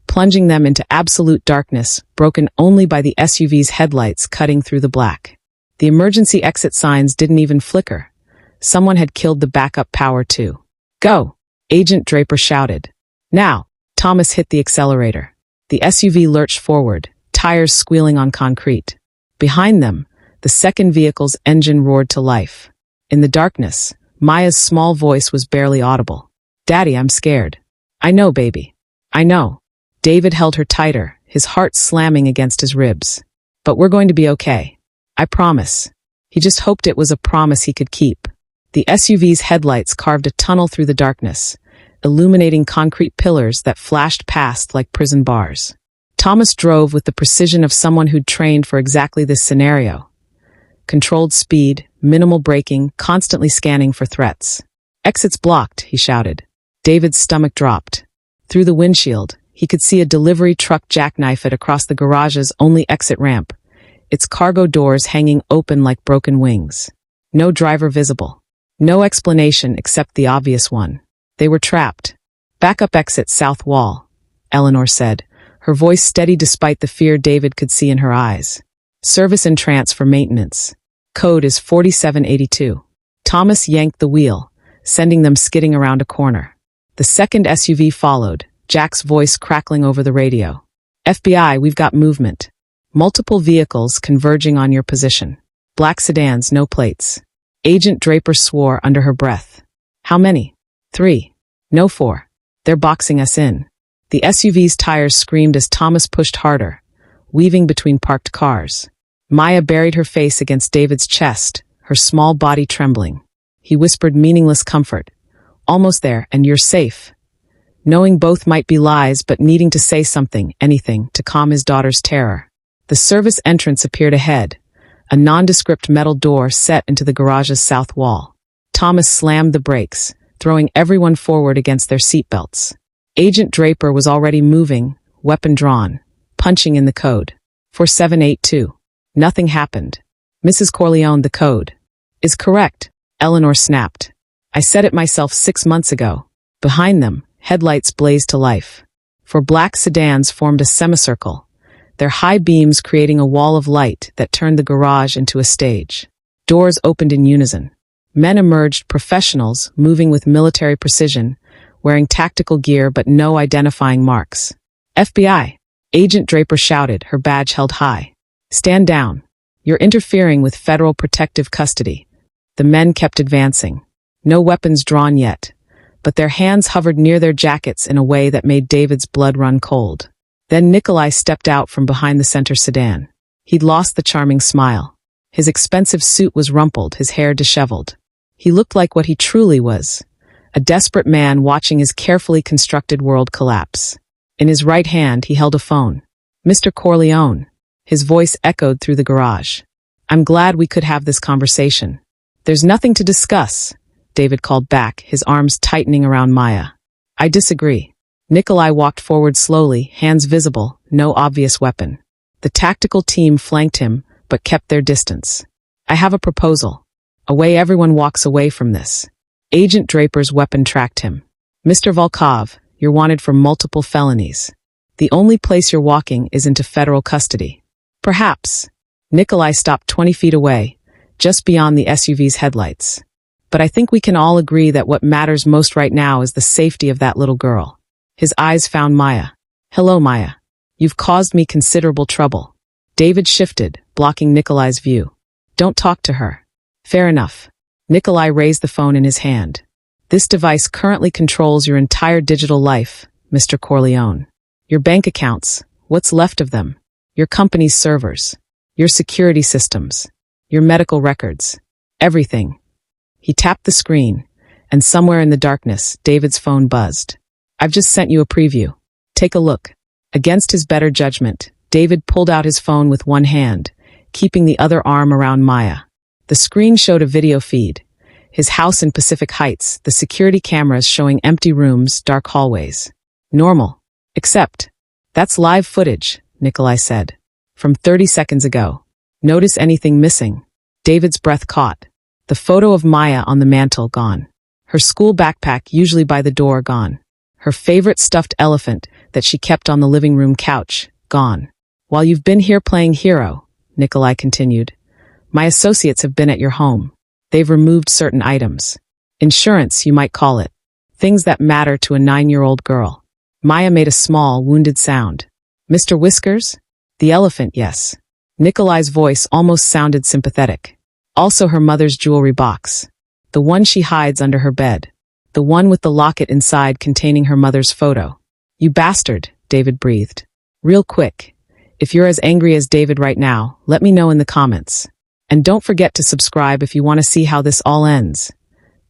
plunging them into absolute darkness, broken only by the SUV's headlights cutting through the black. The emergency exit signs didn't even flicker. Someone had killed the backup power too. "Go!" Agent Draper shouted. "Now!" Thomas hit the accelerator. The SUV lurched forward, tires squealing on concrete. Behind them, the second vehicle's engine roared to life. In the darkness, Maya's small voice was barely audible. "Daddy, I'm scared." "I know, baby. I know." David held her tighter, his heart slamming against his ribs. "But we're going to be okay. I promise." He just hoped it was a promise he could keep. The SUV's headlights carved a tunnel through the darkness, illuminating concrete pillars that flashed past like prison bars. Thomas drove with the precision of someone who'd trained for exactly this scenario. Controlled speed, minimal braking, constantly scanning for threats. "Exits blocked," he shouted. David's stomach dropped. Through the windshield, he could see a delivery truck jackknife it across the garage's only exit ramp, its cargo doors hanging open like broken wings. No driver visible. No explanation except the obvious one. They were trapped. "Backup exit south wall," Eleanor said, her voice steady despite the fear David could see in her eyes. "Service in trance for maintenance. Code is 4782. Thomas yanked the wheel, sending them skidding around a corner. The second SUV followed, Jack's voice crackling over the radio. "FBI, we've got movement. Multiple vehicles converging on your position. Black sedans, no plates." Agent Draper swore under her breath. "How many?" "3. No 4. They're boxing us in." The SUV's tires screamed as Thomas pushed harder, weaving between parked cars. Maya buried her face against David's chest, her small body trembling. He whispered meaningless comfort. "Almost there, and you're safe." Knowing both might be lies, but needing to say something, anything, to calm his daughter's terror. The service entrance appeared ahead, a nondescript metal door set into the garage's south wall. Thomas slammed the brakes, throwing everyone forward against their seatbelts. Agent Draper was already moving, weapon drawn, punching in the code. 4782. Nothing happened. "Mrs. Corleone, the code is correct," Eleanor snapped. "I said it myself 6 months ago." Behind them, headlights blazed to life. Four black sedans formed a semicircle, their high beams creating a wall of light that turned the garage into a stage. Doors opened in unison. Men emerged, professionals, moving with military precision, wearing tactical gear but no identifying marks. "FBI!" Agent Draper shouted, her badge held high. "Stand down. You're interfering with federal protective custody." The men kept advancing. No weapons drawn yet, but their hands hovered near their jackets in a way that made David's blood run cold. Then Nikolai stepped out from behind the center sedan. He'd lost the charming smile. His expensive suit was rumpled, his hair disheveled. He looked like what he truly was, a desperate man watching his carefully constructed world collapse. In his right hand, he held a phone. "Mr. Corleone." His voice echoed through the garage. "I'm glad we could have this conversation." "There's nothing to discuss," David called back, his arms tightening around Maya. "I disagree." Nikolai walked forward slowly, hands visible, no obvious weapon. The tactical team flanked him, but kept their distance. "I have a proposal. A way everyone walks away from this." Agent Draper's weapon tracked him. "Mr. Volkov, you're wanted for multiple felonies. The only place you're walking is into federal custody." "Perhaps." Nikolai stopped 20 feet away, just beyond the SUV's headlights. "But I think we can all agree that what matters most right now is the safety of that little girl." His eyes found Maya. "Hello, Maya. You've caused me considerable trouble." David shifted, blocking Nikolai's view. "Don't talk to her." "Fair enough." Nikolai raised the phone in his hand. "This device currently controls your entire digital life, Mr. Corleone. Your bank accounts, what's left of them, your company's servers, your security systems, your medical records, everything." He tapped the screen, and somewhere in the darkness, David's phone buzzed. "I've just sent you a preview. Take a look." Against his better judgment, David pulled out his phone with one hand, keeping the other arm around Maya. The screen showed a video feed. His house in Pacific Heights, the security cameras showing empty rooms, dark hallways. "Normal. Except, that's live footage," Nikolai said. "From 30 seconds ago. Notice anything missing?" David's breath caught. The photo of Maya on the mantel gone. Her school backpack, usually by the door, gone. Her favorite stuffed elephant that she kept on the living room couch, gone. While you've been here playing hero, Nikolai continued, my associates have been at your home. They've removed certain items. Insurance, you might call it. Things that matter to a 9-year-old girl. Maya made a small, wounded sound. Mr. Whiskers? The elephant, yes. Nikolai's voice almost sounded sympathetic. Also her mother's jewelry box. The one she hides under her bed. The one with the locket inside containing her mother's photo. You bastard, David breathed. Real quick. If you're as angry as David right now, let me know in the comments. And don't forget to subscribe if you want to see how this all ends.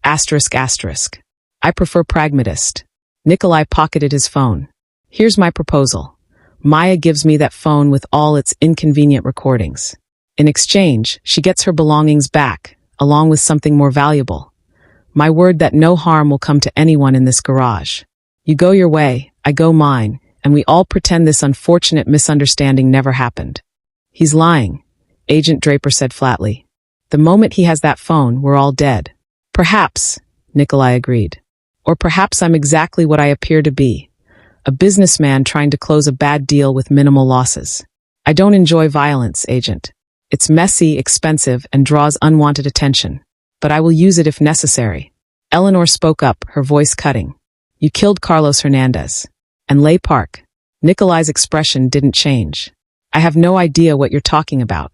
Asterisk asterisk. I prefer pragmatist. Nikolai pocketed his phone. Here's my proposal. Maya gives me that phone with all its inconvenient recordings. In exchange, she gets her belongings back, along with something more valuable. My word that no harm will come to anyone in this garage. You go your way, I go mine, and we all pretend this unfortunate misunderstanding never happened. He's lying, Agent Draper said flatly. The moment he has that phone, we're all dead. Perhaps, Nikolai agreed. Or perhaps I'm exactly what I appear to be. A businessman trying to close a bad deal with minimal losses. I don't enjoy violence, Agent. It's messy, expensive, and draws unwanted attention. But I will use it if necessary. Eleanor spoke up, her voice cutting. You killed Carlos Hernandez. And Lay Park. Nikolai's expression didn't change. I have no idea what you're talking about.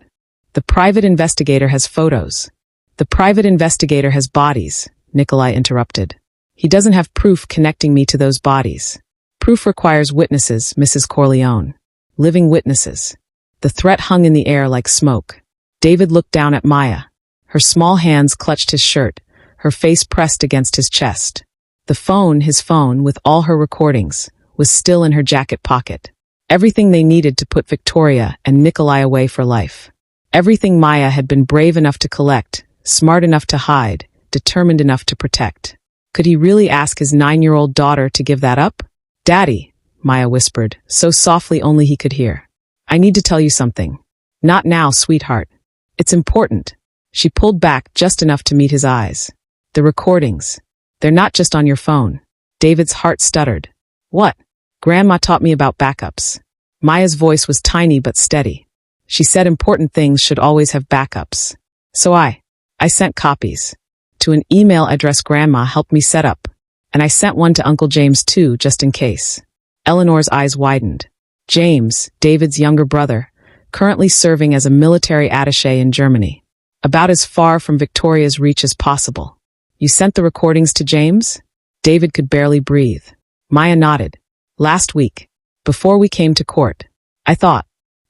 The private investigator has photos. The private investigator has bodies, Nikolai interrupted. He doesn't have proof connecting me to those bodies. Proof requires witnesses, Mrs. Corleone. Living witnesses. The threat hung in the air like smoke. David looked down at Maya. Her small hands clutched his shirt, her face pressed against his chest. The phone, his phone, with all her recordings, was still in her jacket pocket. Everything they needed to put Victoria and Nikolai away for life. Everything Maya had been brave enough to collect, smart enough to hide, determined enough to protect. Could he really ask his 9-year-old daughter to give that up? Daddy, Maya whispered, so softly only he could hear. I need to tell you something. Not now, sweetheart. It's important. She pulled back just enough to meet his eyes. The recordings. They're not just on your phone. David's heart stuttered. What? Grandma taught me about backups. Maya's voice was tiny but steady. She said important things should always have backups. So I sent copies. To an email address Grandma helped me set up. And I sent one to Uncle James too, just in case. Eleanor's eyes widened. James, David's younger brother, currently serving as a military attaché in Germany. About as far from Victoria's reach as possible. You sent the recordings to James? David could barely breathe. Maya nodded. Last week. Before we came to court. I thought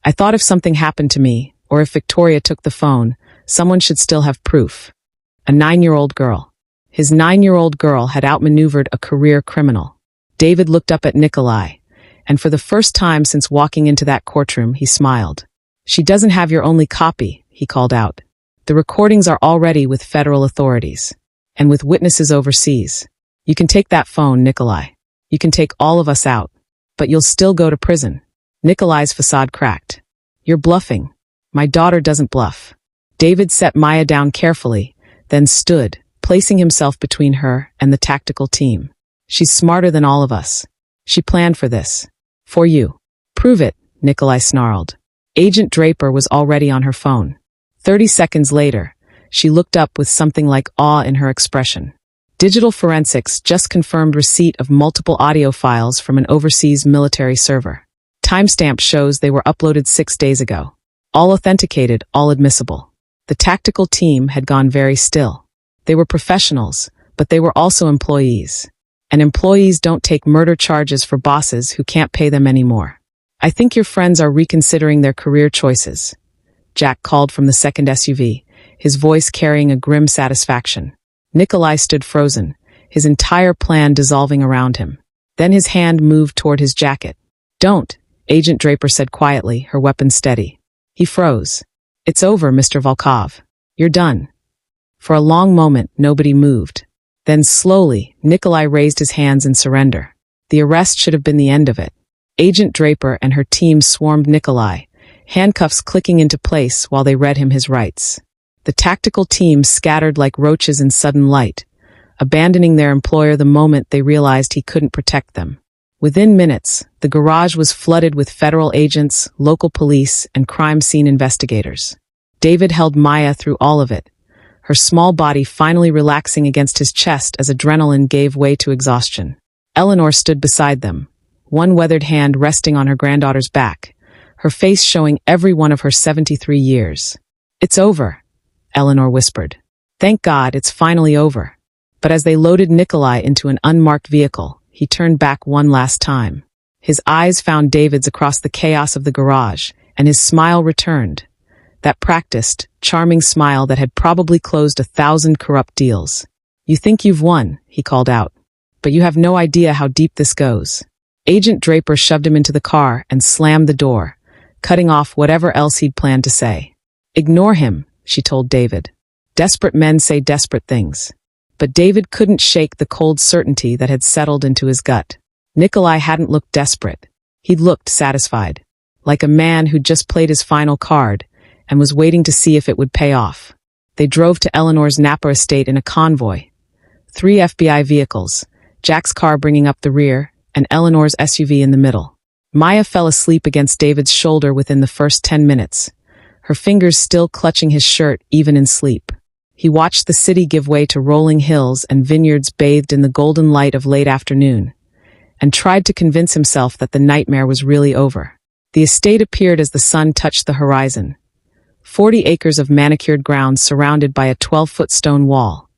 if something happened to me, or if Victoria took the phone, someone should still have proof. A 9-year-old girl. His 9-year-old girl had outmaneuvered a career criminal. David looked up at Nikolai, and for the first time since walking into that courtroom, he smiled. She doesn't have your only copy, he called out. The recordings are already with federal authorities, and with witnesses overseas. You can take that phone, Nikolai. You can take all of us out, but you'll still go to prison. Nikolai's facade cracked. You're bluffing. My daughter doesn't bluff. David set Maya down carefully, then stood, placing himself between her and the tactical team. She's smarter than all of us. She planned for this. For you. Prove it, Nikolai snarled. Agent Draper was already on her phone. 30 seconds later, she looked up with something like awe in her expression. Digital forensics just confirmed receipt of multiple audio files from an overseas military server. Timestamp shows they were uploaded 6 days ago. All authenticated, all admissible. The tactical team had gone very still. They were professionals, but they were also employees. And employees don't take murder charges for bosses who can't pay them anymore. I think your friends are reconsidering their career choices. Jack called from the second SUV, his voice carrying a grim satisfaction. Nikolai stood frozen, his entire plan dissolving around him. Then his hand moved toward his jacket. Don't, Agent Draper said quietly, her weapon steady. He froze. It's over, Mr. Volkov. You're done. For a long moment, nobody moved. Then slowly, Nikolai raised his hands in surrender. The arrest should have been the end of it. Agent Draper and her team swarmed Nikolai, handcuffs clicking into place while they read him his rights. The tactical team scattered like roaches in sudden light, abandoning their employer the moment they realized he couldn't protect them. Within minutes, the garage was flooded with federal agents, local police, and crime scene investigators. David held Maya through all of it, her small body finally relaxing against his chest as adrenaline gave way to exhaustion. Eleanor stood beside them, one weathered hand resting on her granddaughter's back, her face showing every one of her 73 years. "It's over," Eleanor whispered. "Thank God, it's finally over." But as they loaded Nikolai into an unmarked vehicle, he turned back one last time. His eyes found David's across the chaos of the garage, and his smile returned. That practiced, charming smile that had probably closed 1,000 corrupt deals. "You think you've won," he called out. "But you have no idea how deep this goes." Agent Draper shoved him into the car and slammed the door, cutting off whatever else he'd planned to say. "Ignore him," she told David. "Desperate men say desperate things." But David couldn't shake the cold certainty that had settled into his gut. Nikolai hadn't looked desperate. He'd looked satisfied, like a man who'd just played his final card and was waiting to see if it would pay off. They drove to Eleanor's Napa estate in a convoy. 3 FBI vehicles, Jack's car bringing up the rear, and Eleanor's SUV in the middle. Maya fell asleep against David's shoulder within the first 10 minutes, her fingers still clutching his shirt even in sleep. He watched the city give way to rolling hills and vineyards bathed in the golden light of late afternoon, and tried to convince himself that the nightmare was really over. The estate appeared as the sun touched the horizon. 40 acres of manicured grounds surrounded by a 12-foot stone wall.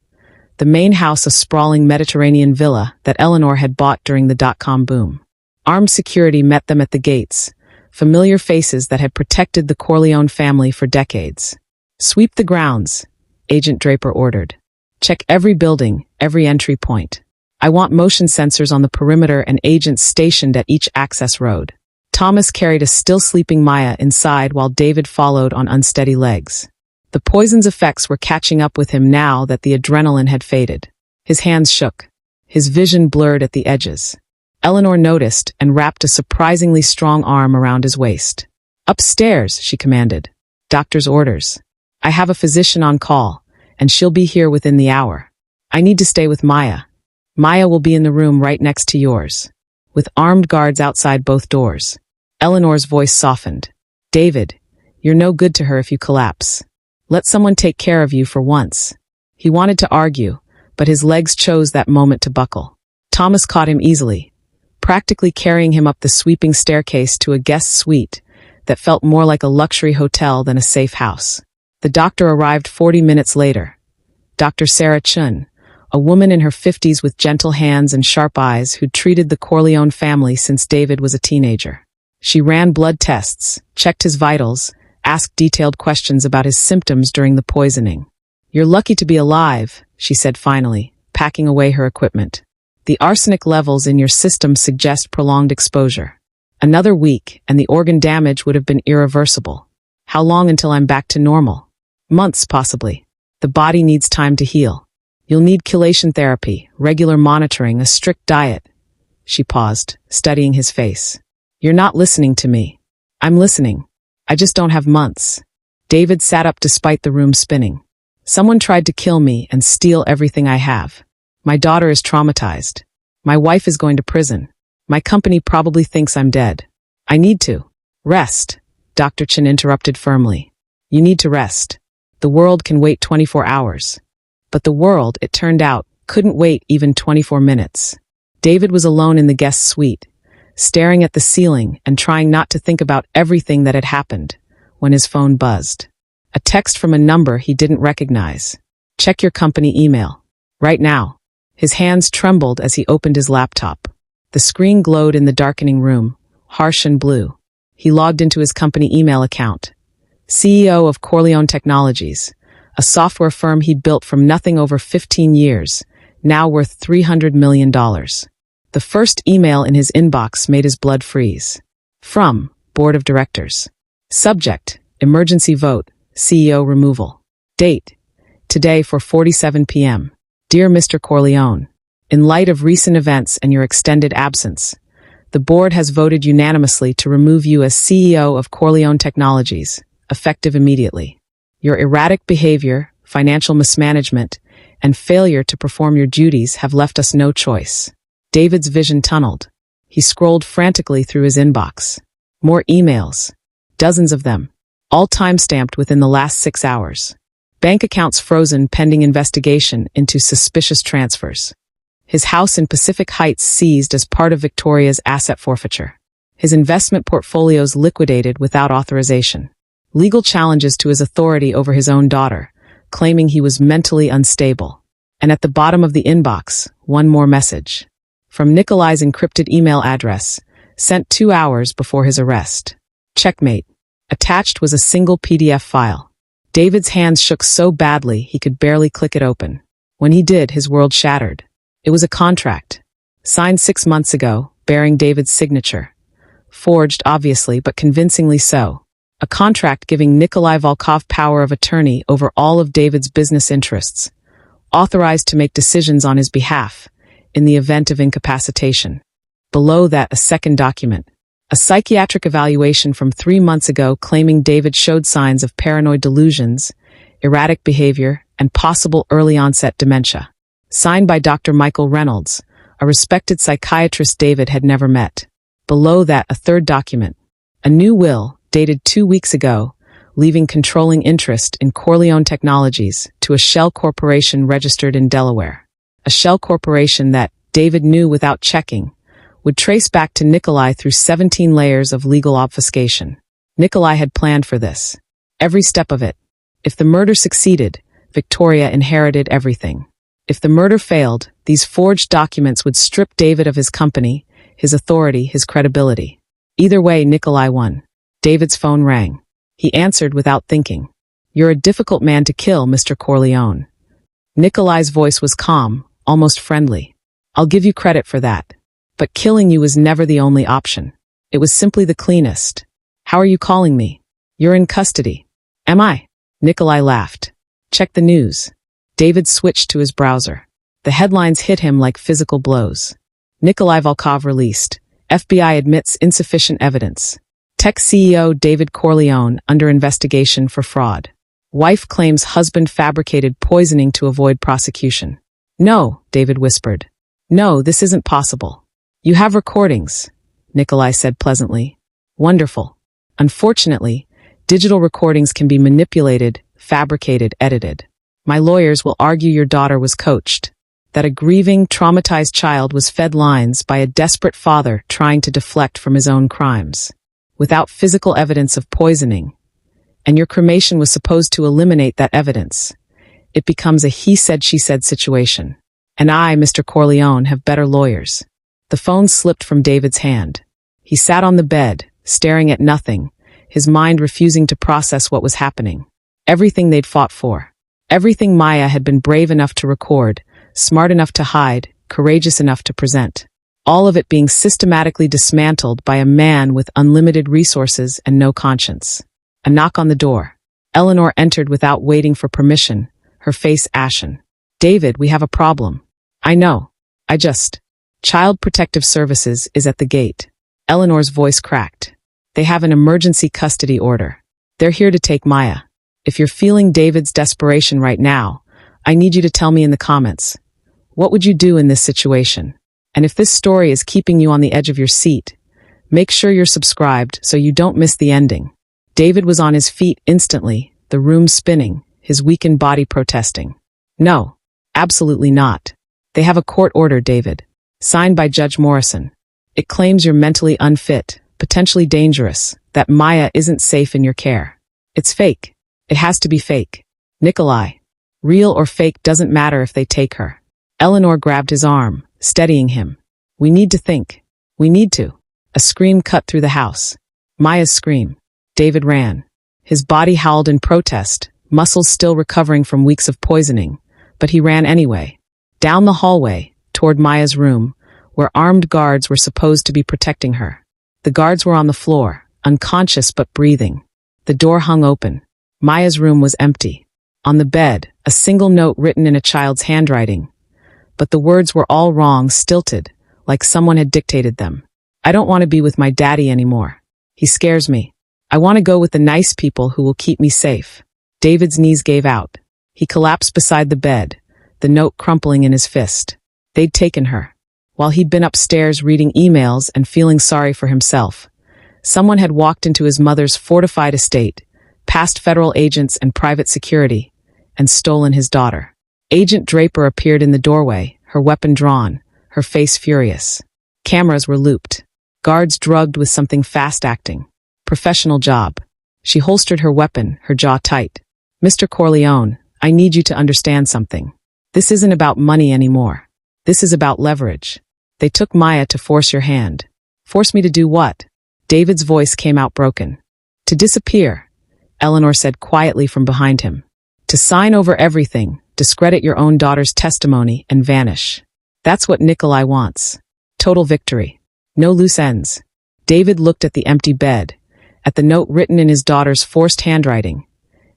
The main house a sprawling Mediterranean villa that Eleanor had bought during the dot-com boom. Armed security met them at the gates, familiar faces that had protected the Corleone family for decades. "Sweep the grounds," Agent Draper ordered. "Check every building, every entry point. I want motion sensors on the perimeter and agents stationed at each access road." Thomas carried a still-sleeping Maya inside while David followed on unsteady legs. The poison's effects were catching up with him now that the adrenaline had faded. His hands shook. His vision blurred at the edges. Eleanor noticed and wrapped a surprisingly strong arm around his waist. "Upstairs," she commanded. "Doctor's orders. I have a physician on call, and she'll be here within the hour. I need to stay with Maya. Maya will be in the room right next to yours." With armed guards outside both doors. Eleanor's voice softened. "David, you're no good to her if you collapse. Let someone take care of you for once." He wanted to argue, but his legs chose that moment to buckle. Thomas caught him easily, practically carrying him up the sweeping staircase to a guest suite that felt more like a luxury hotel than a safe house. The doctor arrived 40 minutes later. Dr. Sarah Chun, a woman in her 50s with gentle hands and sharp eyes who'd treated the Corleone family since David was a teenager. She ran blood tests, checked his vitals, asked detailed questions about his symptoms during the poisoning. "You're lucky to be alive," she said finally, packing away her equipment. "The arsenic levels in your system suggest prolonged exposure. Another week, and the organ damage would have been irreversible. How long until I'm back to normal? Months, possibly. The body needs time to heal. You'll need chelation therapy, regular monitoring, a strict diet." She paused, studying his face. "You're not listening to me." "I'm listening. I just don't have months." David sat up despite the room spinning. "Someone tried to kill me and steal everything I have. My daughter is traumatized. My wife is going to prison. My company probably thinks I'm dead. I need to rest," Dr. Chin interrupted firmly. "You need to rest. The world can wait 24 hours. But the world, it turned out, couldn't wait even 24 minutes. David was alone in the guest suite, staring at the ceiling and trying not to think about everything that had happened, when his phone buzzed. A text from a number he didn't recognize. "Check your company email. Right now." His hands trembled as he opened his laptop. The screen glowed in the darkening room, harsh and blue. He logged into his company email account. CEO of Corleone Technologies, a software firm he built from nothing over 15 years, now worth $300 million. The first email in his inbox made his blood freeze. From Board of Directors. Subject: Emergency vote, CEO removal. Date: today 4:47 p.m. Dear Mr. Corleone, in light of recent events and your extended absence, the board has voted unanimously to remove you as CEO of Corleone Technologies, effective immediately. Your erratic behavior, financial mismanagement, and failure to perform your duties have left us no choice. David's vision tunneled. He scrolled frantically through his inbox. More emails. Dozens of them. All time-stamped within the last 6 hours. Bank accounts frozen pending investigation into suspicious transfers. His house in Pacific Heights seized as part of Victoria's asset forfeiture. His investment portfolios liquidated without authorization. Legal challenges to his authority over his own daughter, claiming he was mentally unstable. And at the bottom of the inbox, one more message. From Nikolai's encrypted email address, sent 2 hours before his arrest. Checkmate. Attached was a single PDF file. David's hands shook so badly he could barely click it open. When he did, his world shattered. It was a contract. Signed 6 months ago, bearing David's signature. Forged, obviously, but convincingly so. A contract giving Nikolai Volkov power of attorney over all of David's business interests. Authorized to make decisions on his behalf, in the event of incapacitation. Below that, a second document. A psychiatric evaluation from 3 months ago claiming David showed signs of paranoid delusions, erratic behavior, and possible early-onset dementia. Signed by Dr. Michael Reynolds, a respected psychiatrist David had never met. Below that, a third document. A new will, dated 2 weeks ago, leaving controlling interest in Corleone Technologies to a shell corporation registered in Delaware. A shell corporation that, David knew without checking, would trace back to Nikolai through 17 layers of legal obfuscation. Nikolai had planned for this. Every step of it. If the murder succeeded, Victoria inherited everything. If the murder failed, these forged documents would strip David of his company, his authority, his credibility. Either way, Nikolai won. David's phone rang. He answered without thinking. "You're a difficult man to kill, Mr. Corleone." Nikolai's voice was calm, almost friendly. "I'll give you credit for that. But killing you was never the only option. It was simply the cleanest. How are you calling me? You're in custody." "Am I?" Nikolai laughed. "Check the news." David switched to his browser. The headlines hit him like physical blows. Nikolai Volkov released. FBI admits insufficient evidence. Tech CEO David Corleone under investigation for fraud. Wife claims husband fabricated poisoning to avoid prosecution. "No," David whispered. "No, this isn't possible." "You have recordings," Nikolai said pleasantly. "Wonderful. Unfortunately, digital recordings can be manipulated, fabricated, edited. My lawyers will argue your daughter was coached, that a grieving, traumatized child was fed lines by a desperate father trying to deflect from his own crimes, without physical evidence of poisoning, and your cremation was supposed to eliminate that evidence. It becomes a he-said-she-said situation. And I, Mr. Corleone, have better lawyers." The phone slipped from David's hand. He sat on the bed, staring at nothing, his mind refusing to process what was happening. Everything they'd fought for. Everything Maya had been brave enough to record, smart enough to hide, courageous enough to present. All of it being systematically dismantled by a man with unlimited resources and no conscience. A knock on the door. Eleanor entered without waiting for permission, her face ashen. "David, we have a problem." "I know. Child Protective Services is at the gate." Eleanor's voice cracked. "They have an emergency custody order. They're here to take Maya. If you're feeling David's desperation right now, I need you to tell me in the comments. What would you do in this situation? And if this story is keeping you on the edge of your seat, make sure you're subscribed so you don't miss the ending." David was on his feet instantly, the room spinning, his weakened body protesting. "No, absolutely not. They have a court order, David. Signed by Judge Morrison. It claims you're mentally unfit, potentially dangerous, that Maya isn't safe in your care. It's fake. It has to be fake. Nikolai. Real or fake doesn't matter if they take her." Eleanor grabbed his arm, steadying him. "We need to think. We need to." A scream cut through the house. Maya's scream. David ran. His body howled in protest, muscles still recovering from weeks of poisoning, but he ran anyway. Down the hallway, toward Maya's room, where armed guards were supposed to be protecting her. The guards were on the floor, unconscious but breathing. The door hung open. Maya's room was empty. On the bed, a single note written in a child's handwriting. But the words were all wrong, stilted, like someone had dictated them. "I don't want to be with my daddy anymore. He scares me. I want to go with the nice people who will keep me safe." David's knees gave out. He collapsed beside the bed, the note crumpling in his fist. They'd taken her. While he'd been upstairs reading emails and feeling sorry for himself, someone had walked into his mother's fortified estate, past federal agents and private security, and stolen his daughter. Agent Draper appeared in the doorway, her weapon drawn, her face furious. Cameras were looped. Guards drugged with something fast-acting. Professional job. She holstered her weapon, her jaw tight. "Mr. Corleone, I need you to understand something. This isn't about money anymore. This is about leverage. They took Maya to force your hand." "Force me to do what?" David's voice came out broken. "To disappear," Eleanor said quietly from behind him. "To sign over everything, discredit your own daughter's testimony, and vanish. That's what Nikolai wants. Total victory. No loose ends." David looked at the empty bed, at the note written in his daughter's forced handwriting,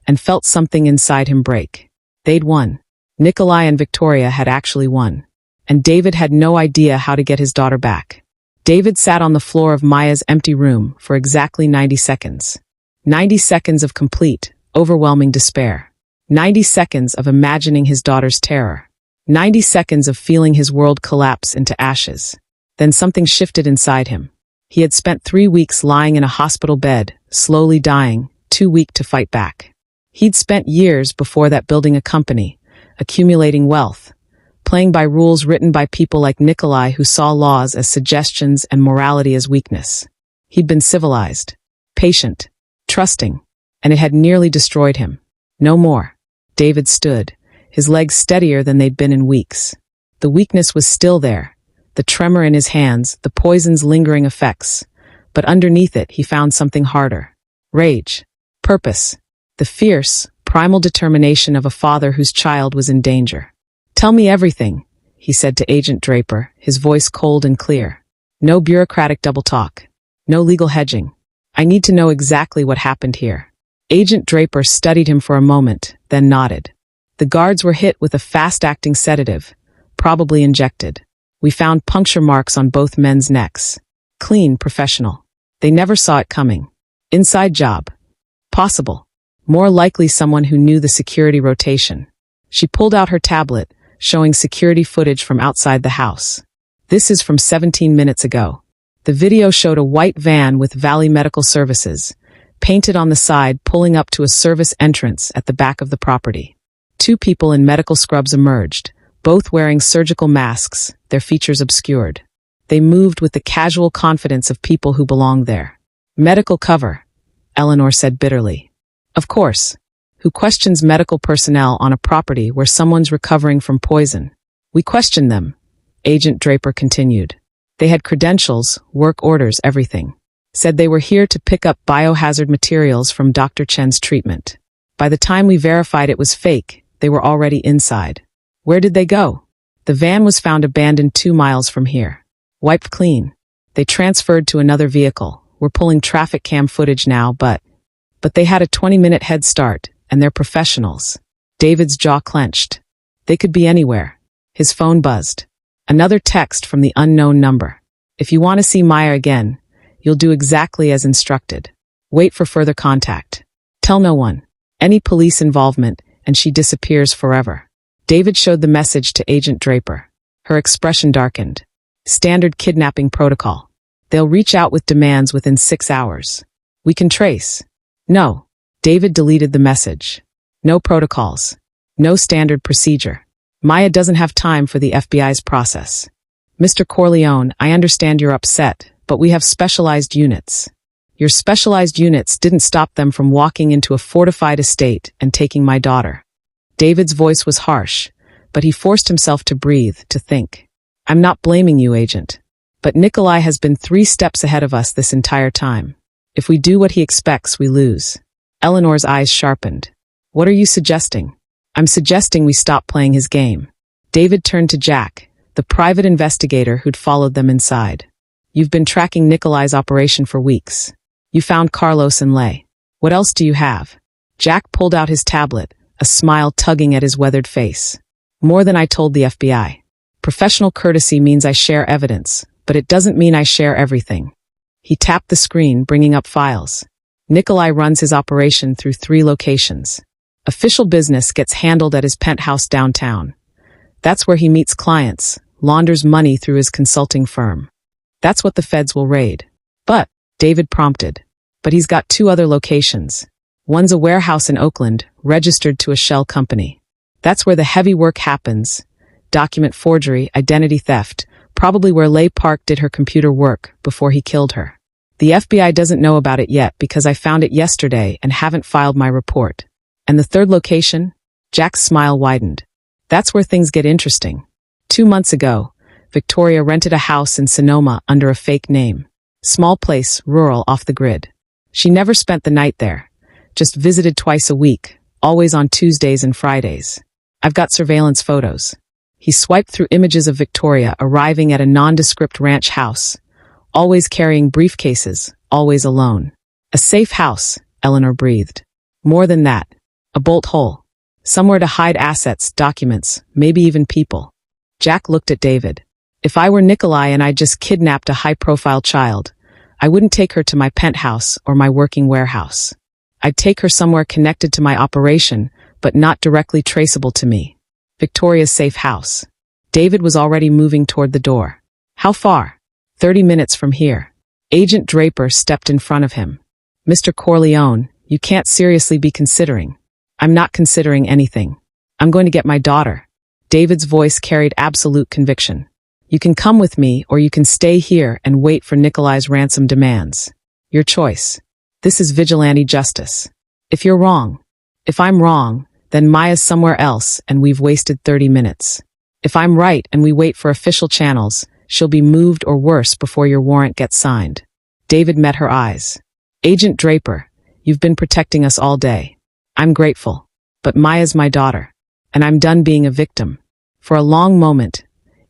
and felt something inside him break. They'd won. Nikolai and Victoria had actually won. And David had no idea how to get his daughter back. David sat on the floor of Maya's empty room for exactly 90 seconds. 90 seconds of complete, overwhelming despair. 90 seconds of imagining his daughter's terror. 90 seconds of feeling his world collapse into ashes. Then something shifted inside him. He had spent 3 weeks lying in a hospital bed, slowly dying, too weak to fight back. He'd spent years before that building a company, accumulating wealth, playing by rules written by people like Nikolai who saw laws as suggestions and morality as weakness. He'd been civilized, patient, trusting, and it had nearly destroyed him. No more. David stood, his legs steadier than they'd been in weeks. The weakness was still there, the tremor in his hands, the poison's lingering effects, but underneath it he found something harder. Rage, purpose, the fierce, primal determination of a father whose child was in danger. "Tell me everything," he said to Agent Draper, his voice cold and clear. "No bureaucratic double talk. No legal hedging. I need to know exactly what happened here." Agent Draper studied him for a moment, then nodded. "The guards were hit with a fast-acting sedative, probably injected. We found puncture marks on both men's necks. Clean, professional. They never saw it coming. Inside job. Possible. More likely someone who knew the security rotation." She pulled out her tablet, showing security footage from outside the house. "This is from 17 minutes ago. The video showed a white van with Valley Medical Services, painted on the side, pulling up to a service entrance at the back of the property. 2 people in medical scrubs emerged, both wearing surgical masks, their features obscured. They moved with the casual confidence of people who belonged there. Medical cover, Eleanor said bitterly. Of course. Who questions medical personnel on a property where someone's recovering from poison? We questioned them, Agent Draper continued. They had credentials, work orders, everything. Said they were here to pick up biohazard materials from Dr. Chen's treatment. By the time we verified it was fake, they were already inside. Where did they go? The van was found abandoned 2 miles from here. Wiped clean. They transferred to another vehicle. We're pulling traffic cam footage now, but they had a 20-minute head start, and they're professionals. David's jaw clenched. They could be anywhere. His phone buzzed. Another text from the unknown number. If you want to see Maya again, you'll do exactly as instructed. Wait for further contact. Tell no one. Any police involvement, and she disappears forever. David showed the message to Agent Draper. Her expression darkened. Standard kidnapping protocol. They'll reach out with demands within 6 hours. We can trace. No. David deleted the message. No protocols. No standard procedure. Maya doesn't have time for the FBI's process. Mr. Corleone, I understand you're upset, but we have specialized units. Your specialized units didn't stop them from walking into a fortified estate and taking my daughter. David's voice was harsh, but he forced himself to breathe, to think. I'm not blaming you, Agent. But Nikolai has been 3 steps ahead of us this entire time. If we do what he expects, we lose. Eleanor's eyes sharpened. What are you suggesting? I'm suggesting we stop playing his game. David turned to Jack, the private investigator who'd followed them inside. You've been tracking Nikolai's operation for weeks. You found Carlos and Lay. What else do you have? Jack pulled out his tablet, a smile tugging at his weathered face. More than I told the FBI. Professional courtesy means I share evidence, but it doesn't mean I share everything. He tapped the screen, bringing up files. Nikolai runs his operation through 3 locations. Official business gets handled at his penthouse downtown. That's where he meets clients, launders money through his consulting firm. That's what the feds will raid. But, David prompted. But he's got 2 other locations. One's a warehouse in Oakland, registered to a shell company. That's where the heavy work happens. Document forgery, identity theft, probably where Leigh Park did her computer work before he killed her. The FBI doesn't know about it yet because I found it yesterday and haven't filed my report. And the 3rd location? Jack's smile widened. That's where things get interesting. 2 months ago, Victoria rented a house in Sonoma under a fake name. Small place, rural, off the grid. She never spent the night there. Just visited twice a week, always on Tuesdays and Fridays. I've got surveillance photos. He swiped through images of Victoria arriving at a nondescript ranch house, always carrying briefcases, always alone. A safe house, Eleanor breathed. More than that. A bolt hole. Somewhere to hide assets, documents, maybe even people. Jack looked at David. If I were Nikolai and I'd just kidnapped a high-profile child, I wouldn't take her to my penthouse or my working warehouse. I'd take her somewhere connected to my operation, but not directly traceable to me. Victoria's safe house. David was already moving toward the door. How far? 30 minutes from here. Agent Draper stepped in front of him. Mr. Corleone, you can't seriously be considering. I'm not considering anything. I'm going to get my daughter. David's voice carried absolute conviction. You can come with me or you can stay here and wait for Nikolai's ransom demands. Your choice. This is vigilante justice. If you're wrong, if I'm wrong, then Maya's somewhere else and we've wasted 30 minutes. If I'm right and we wait for official channels, she'll be moved or worse before your warrant gets signed. David met her eyes. Agent Draper, you've been protecting us all day. I'm grateful. But Maya's my daughter. And I'm done being a victim. For a long moment,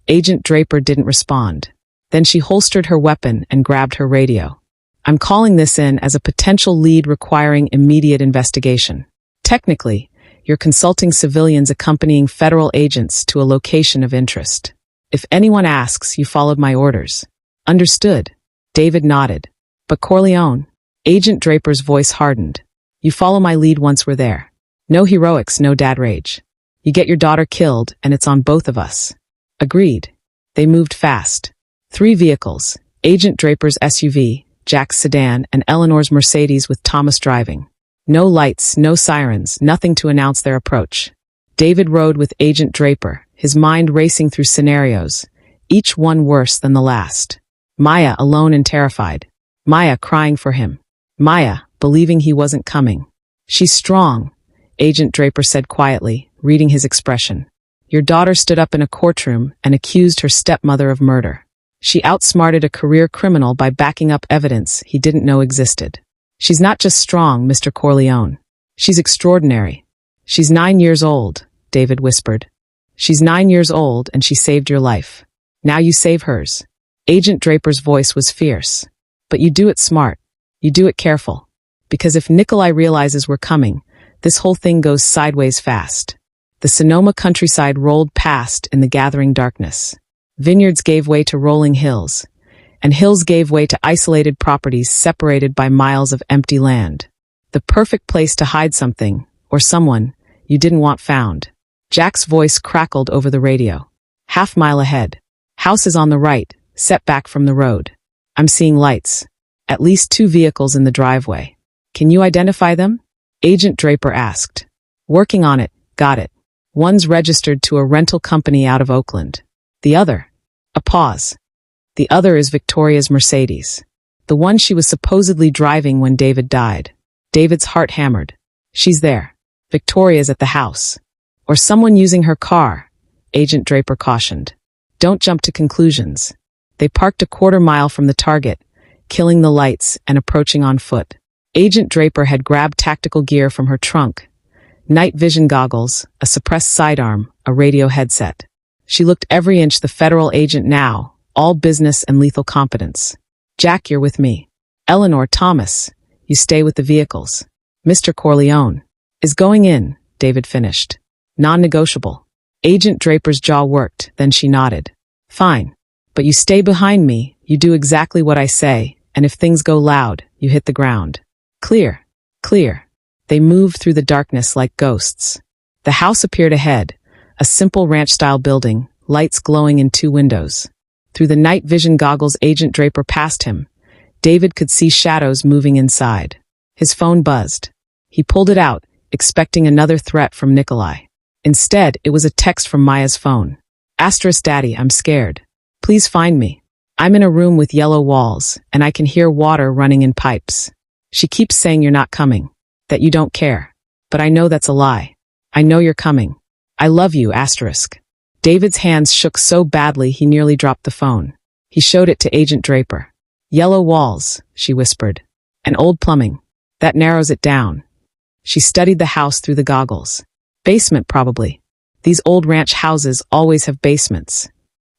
Agent Draper didn't respond. Then she holstered her weapon and grabbed her radio. I'm calling this in as a potential lead requiring immediate investigation. Technically, you're consulting civilians accompanying federal agents to a location of interest. If anyone asks, you followed my orders. Understood. David nodded. But Corleone, Agent Draper's voice hardened. You follow my lead once we're there. No heroics, no dad rage. You get your daughter killed, and it's on both of us. Agreed. They moved fast. 3 vehicles, Agent Draper's SUV, Jack's sedan, and Eleanor's Mercedes with Thomas driving. No lights, no sirens, nothing to announce their approach. David rode with Agent Draper, his mind racing through scenarios, each one worse than the last. Maya alone and terrified. Maya crying for him. Maya believing he wasn't coming. She's strong, Agent Draper said quietly, reading his expression. Your daughter stood up in a courtroom and accused her stepmother of murder. She outsmarted a career criminal by backing up evidence he didn't know existed. She's not just strong, Mr. Corleone. She's extraordinary. She's 9 years old, David whispered. She's 9 years old and she saved your life. Now you save hers. Agent Draper's voice was fierce. But you do it smart. You do it careful. Because if Nikolai realizes we're coming, this whole thing goes sideways fast. The Sonoma countryside rolled past in the gathering darkness. Vineyards gave way to rolling hills, and hills gave way to isolated properties separated by miles of empty land. The perfect place to hide something, or someone, you didn't want found. Jack's voice crackled over the radio. Half-mile ahead. House is on the right, set back from the road. I'm seeing lights. At least 2 vehicles in the driveway. Can you identify them? Agent Draper asked. Working on it, got it. One's registered to a rental company out of Oakland. The other. A pause. The other is Victoria's Mercedes. The one she was supposedly driving when David died. David's heart hammered. She's there. Victoria's at the house. Or someone using her car, Agent Draper cautioned. Don't jump to conclusions. They parked a quarter-mile from the target, killing the lights and approaching on foot. Agent Draper had grabbed tactical gear from her trunk. Night vision goggles, a suppressed sidearm, a radio headset. She looked every inch the federal agent now, all business and lethal competence. Jack, you're with me. Eleanor, Thomas, you stay with the vehicles. Mr. Corleone is going in, David finished. Non-negotiable. Agent Draper's jaw worked, then she nodded. Fine. But you stay behind me, you do exactly what I say, and if things go loud, you hit the ground. Clear. Clear. They moved through the darkness like ghosts. The house appeared ahead, A simple ranch-style building, lights glowing in 2 windows. Through the night vision goggles Agent Draper passed him, David could see shadows moving inside. His phone buzzed. He pulled it out, expecting another threat from Nikolai. Instead, it was a text from Maya's phone. Asterisk Daddy, I'm scared. Please find me. I'm in a room with yellow walls, and I can hear water running in pipes. She keeps saying you're not coming, that you don't care. But I know that's a lie. I know you're coming. I love you, asterisk. David's hands shook so badly he nearly dropped the phone. He showed it to Agent Draper. Yellow walls, she whispered. And old plumbing. That narrows it down. She studied the house through the goggles. Basement, probably. These old ranch houses always have basements.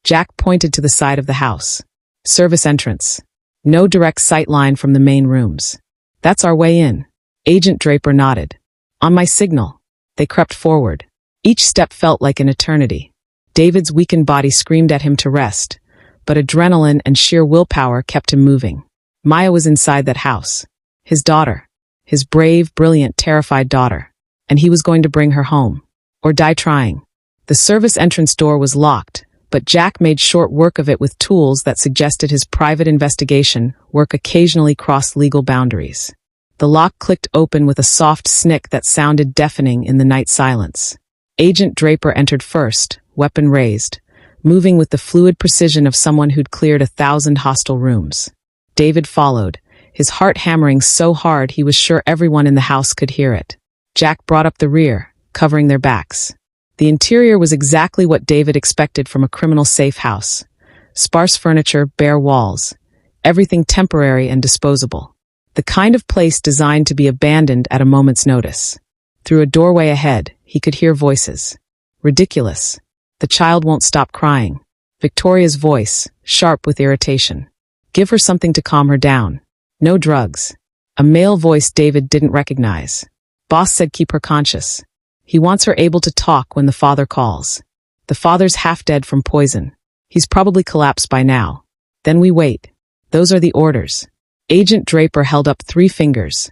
Jack pointed to the side of the house. Service entrance. No direct sight line from the main rooms. That's our way in. Agent Draper nodded. On my signal. They crept forward. Each step felt like an eternity. David's weakened body screamed at him to rest, but adrenaline and sheer willpower kept him moving. Maya was inside that house. His daughter. His brave, brilliant, terrified daughter. And he was going to bring her home. Or die trying. The service entrance door was locked, but Jack made short work of it with tools that suggested his private investigation work occasionally crossed legal boundaries. The lock clicked open with a soft snick that sounded deafening in the night silence. Agent Draper entered first, weapon raised, moving with the fluid precision of someone who'd cleared 1,000 hostile rooms. David followed, his heart hammering so hard he was sure everyone in the house could hear it. Jack brought up the rear, covering their backs. The interior was exactly what David expected from a criminal-safe house. Sparse furniture, bare walls. Everything temporary and disposable. The kind of place designed to be abandoned at a moment's notice. Through a doorway ahead, he could hear voices. Ridiculous. The child won't stop crying. Victoria's voice, sharp with irritation. Give her something to calm her down. No drugs. A male voice David didn't recognize. Boss said keep her conscious. He wants her able to talk when the father calls. The father's half dead from poison. He's probably collapsed by now. Then we wait. Those are the orders. Agent Draper held up 3 fingers,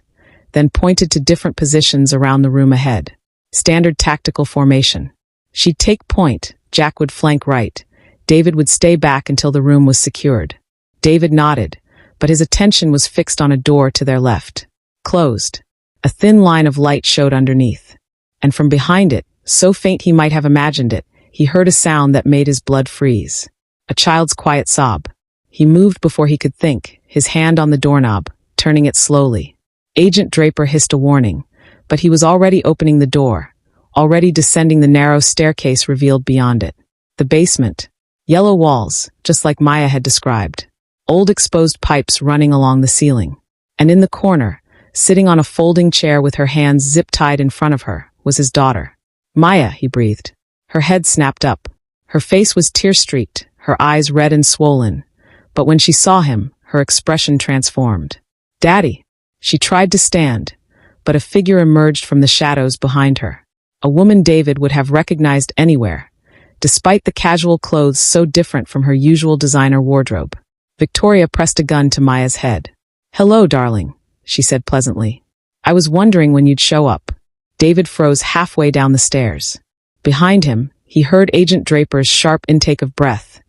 then pointed to different positions around the room ahead. Standard tactical formation. She'd take point, Jack would flank right. David would stay back until the room was secured. David nodded, but his attention was fixed on a door to their left. Closed. A thin line of light showed underneath. And from behind it, so faint he might have imagined it, he heard a sound that made his blood freeze. A child's quiet sob. He moved before he could think, his hand on the doorknob, turning it slowly. Agent Draper hissed a warning, but he was already opening the door, already descending the narrow staircase revealed beyond it. The basement. Yellow walls, just like Maya had described. Old exposed pipes running along the ceiling. And in the corner, sitting on a folding chair with her hands zip-tied in front of her, was his daughter. Maya, he breathed. Her head snapped up. Her face was tear-streaked, her eyes red and swollen. But when she saw him, her expression transformed. Daddy! She tried to stand, but a figure emerged from the shadows behind her. A woman David would have recognized anywhere, despite the casual clothes so different from her usual designer wardrobe. Victoria pressed a gun to Maya's head. Hello, darling, she said pleasantly. I was wondering when you'd show up. David froze halfway down the stairs. Behind him, he heard Agent Draper's sharp intake of breath,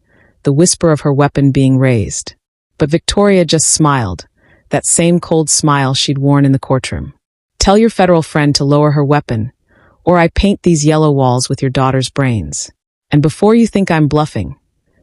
the whisper of her weapon being raised. But Victoria just smiled, that same cold smile she'd worn in the courtroom. Tell your federal friend to lower her weapon, or I paint these yellow walls with your daughter's brains. And before you think I'm bluffing,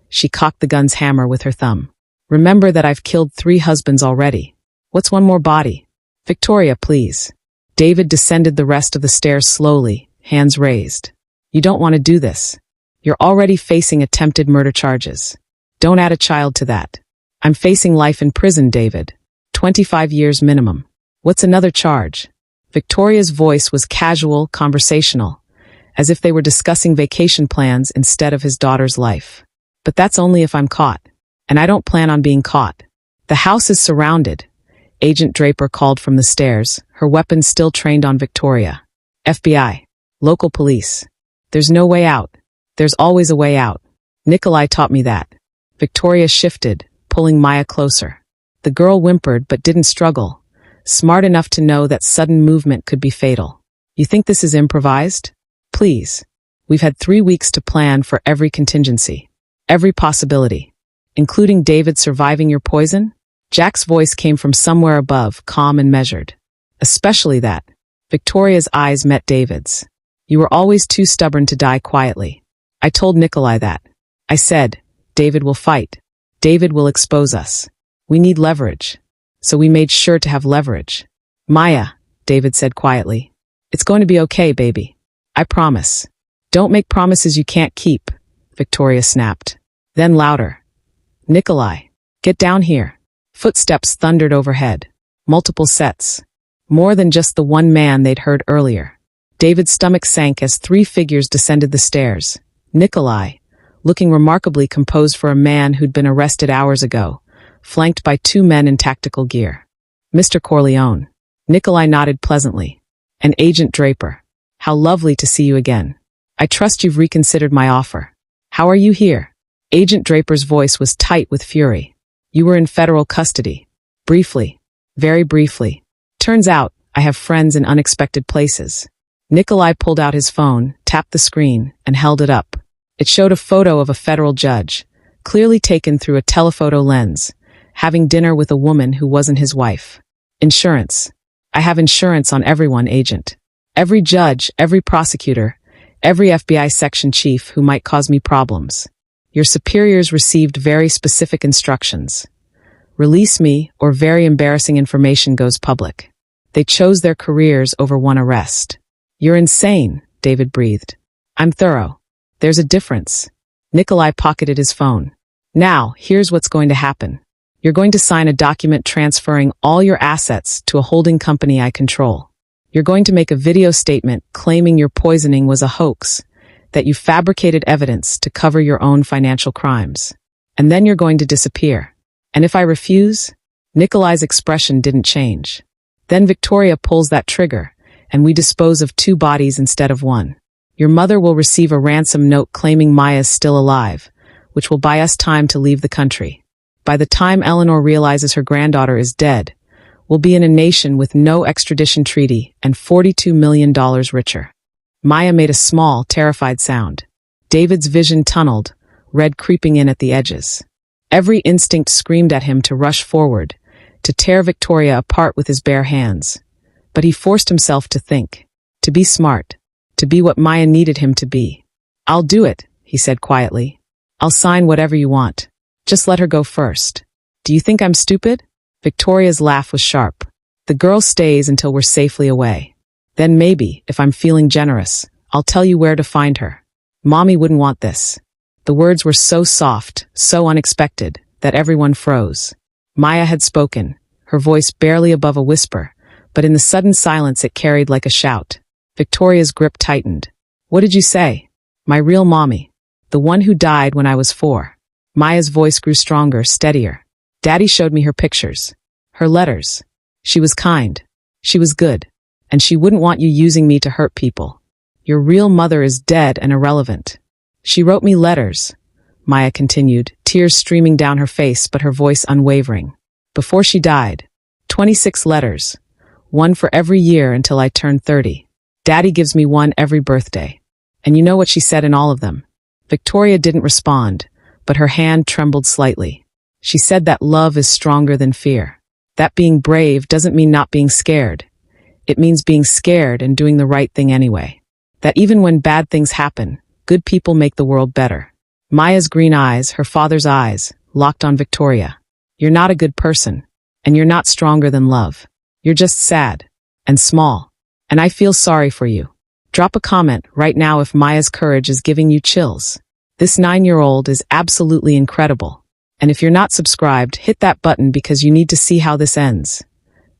she cocked the gun's hammer with her thumb. Remember that I've killed 3 husbands already. What's one more body? Victoria, please. David descended the rest of the stairs slowly, hands raised. You don't want to do this. You're already facing attempted murder charges. Don't add a child to that. I'm facing life in prison, David. 25 years minimum. What's another charge? Victoria's voice was casual, conversational, as if they were discussing vacation plans instead of his daughter's life. But that's only if I'm caught. And I don't plan on being caught. The house is surrounded. Agent Draper called from the stairs, her weapon still trained on Victoria. FBI. Local police. There's no way out. There's always a way out. Nikolai taught me that. Victoria shifted, pulling Maya closer. The girl whimpered but didn't struggle, smart enough to know that sudden movement could be fatal. You think this is improvised? Please. We've had 3 weeks to plan for every contingency, every possibility, including David surviving your poison." Jack's voice came from somewhere above, calm and measured. "Especially that." Victoria's eyes met David's. "You were always too stubborn to die quietly. I told Nikolai that. I said, David will fight. David will expose us. We need leverage. So we made sure to have leverage." "Maya," David said quietly. "It's going to be okay, baby. I promise." "Don't make promises you can't keep," Victoria snapped. Then louder. "Nikolai, get down here." Footsteps thundered overhead. Multiple sets. More than just the one man they'd heard earlier. David's stomach sank as 3 figures descended the stairs. Nikolai, looking remarkably composed for a man who'd been arrested hours ago, flanked by 2 men in tactical gear. "Mr. Corleone." Nikolai nodded pleasantly. "And Agent Draper. How lovely to see you again. I trust you've reconsidered my offer. How are you here?" Agent Draper's voice was tight with fury. "You were in federal custody. Briefly. Very briefly. Turns out, I have friends in unexpected places." Nikolai pulled out his phone, tapped the screen, and held it up. It showed a photo of a federal judge, clearly taken through a telephoto lens, having dinner with a woman who wasn't his wife. "Insurance. I have insurance on everyone, Agent. Every judge, every prosecutor, every FBI section chief who might cause me problems. Your superiors received very specific instructions. Release me, or very embarrassing information goes public. They chose their careers over one arrest." "You're insane," David breathed. "I'm thorough. There's a difference." Nikolai pocketed his phone. "Now, here's what's going to happen. You're going to sign a document transferring all your assets to a holding company I control. You're going to make a video statement claiming your poisoning was a hoax, that you fabricated evidence to cover your own financial crimes. And then you're going to disappear. And if I refuse?" Nikolai's expression didn't change. "Then Victoria pulls that trigger, and we dispose of 2 bodies instead of 1. Your mother will receive a ransom note claiming Maya's still alive, which will buy us time to leave the country. By the time Eleanor realizes her granddaughter is dead, we'll be in a nation with no extradition treaty and $42 million richer." Maya made a small, terrified sound. David's vision tunneled, red creeping in at the edges. Every instinct screamed at him to rush forward, to tear Victoria apart with his bare hands. But he forced himself to think, to be smart, to be what Maya needed him to be. "I'll do it," he said quietly. "I'll sign whatever you want. Just let her go first." "Do you think I'm stupid?" Victoria's laugh was sharp. "The girl stays until we're safely away. Then maybe, if I'm feeling generous, I'll tell you where to find her. Mommy wouldn't want this." The words were so soft, so unexpected, that everyone froze. Maya had spoken, her voice barely above a whisper, but in the sudden silence it carried like a shout. Victoria's grip tightened. "What did you say?" "My real mommy. The one who died when I was 4. Maya's voice grew stronger, steadier. "Daddy showed me her pictures. Her letters. She was kind. She was good. And she wouldn't want you using me to hurt people. Your real mother is dead and irrelevant. She wrote me letters," Maya continued, tears streaming down her face but her voice unwavering. "Before she died. 26 letters. 1 for every year until I turned 30. Daddy gives me 1 every birthday. And you know what she said in all of them?" Victoria didn't respond, but her hand trembled slightly. "She said that love is stronger than fear. That being brave doesn't mean not being scared. It means being scared and doing the right thing anyway. That even when bad things happen, good people make the world better." Maya's green eyes, her father's eyes, locked on Victoria. "You're not a good person, and you're not stronger than love. You're just sad, and small, and I feel sorry for you. Drop a comment right now if Maya's courage is giving you chills. This 9-year-old is absolutely incredible. And if you're not subscribed, hit that button because you need to see how this ends.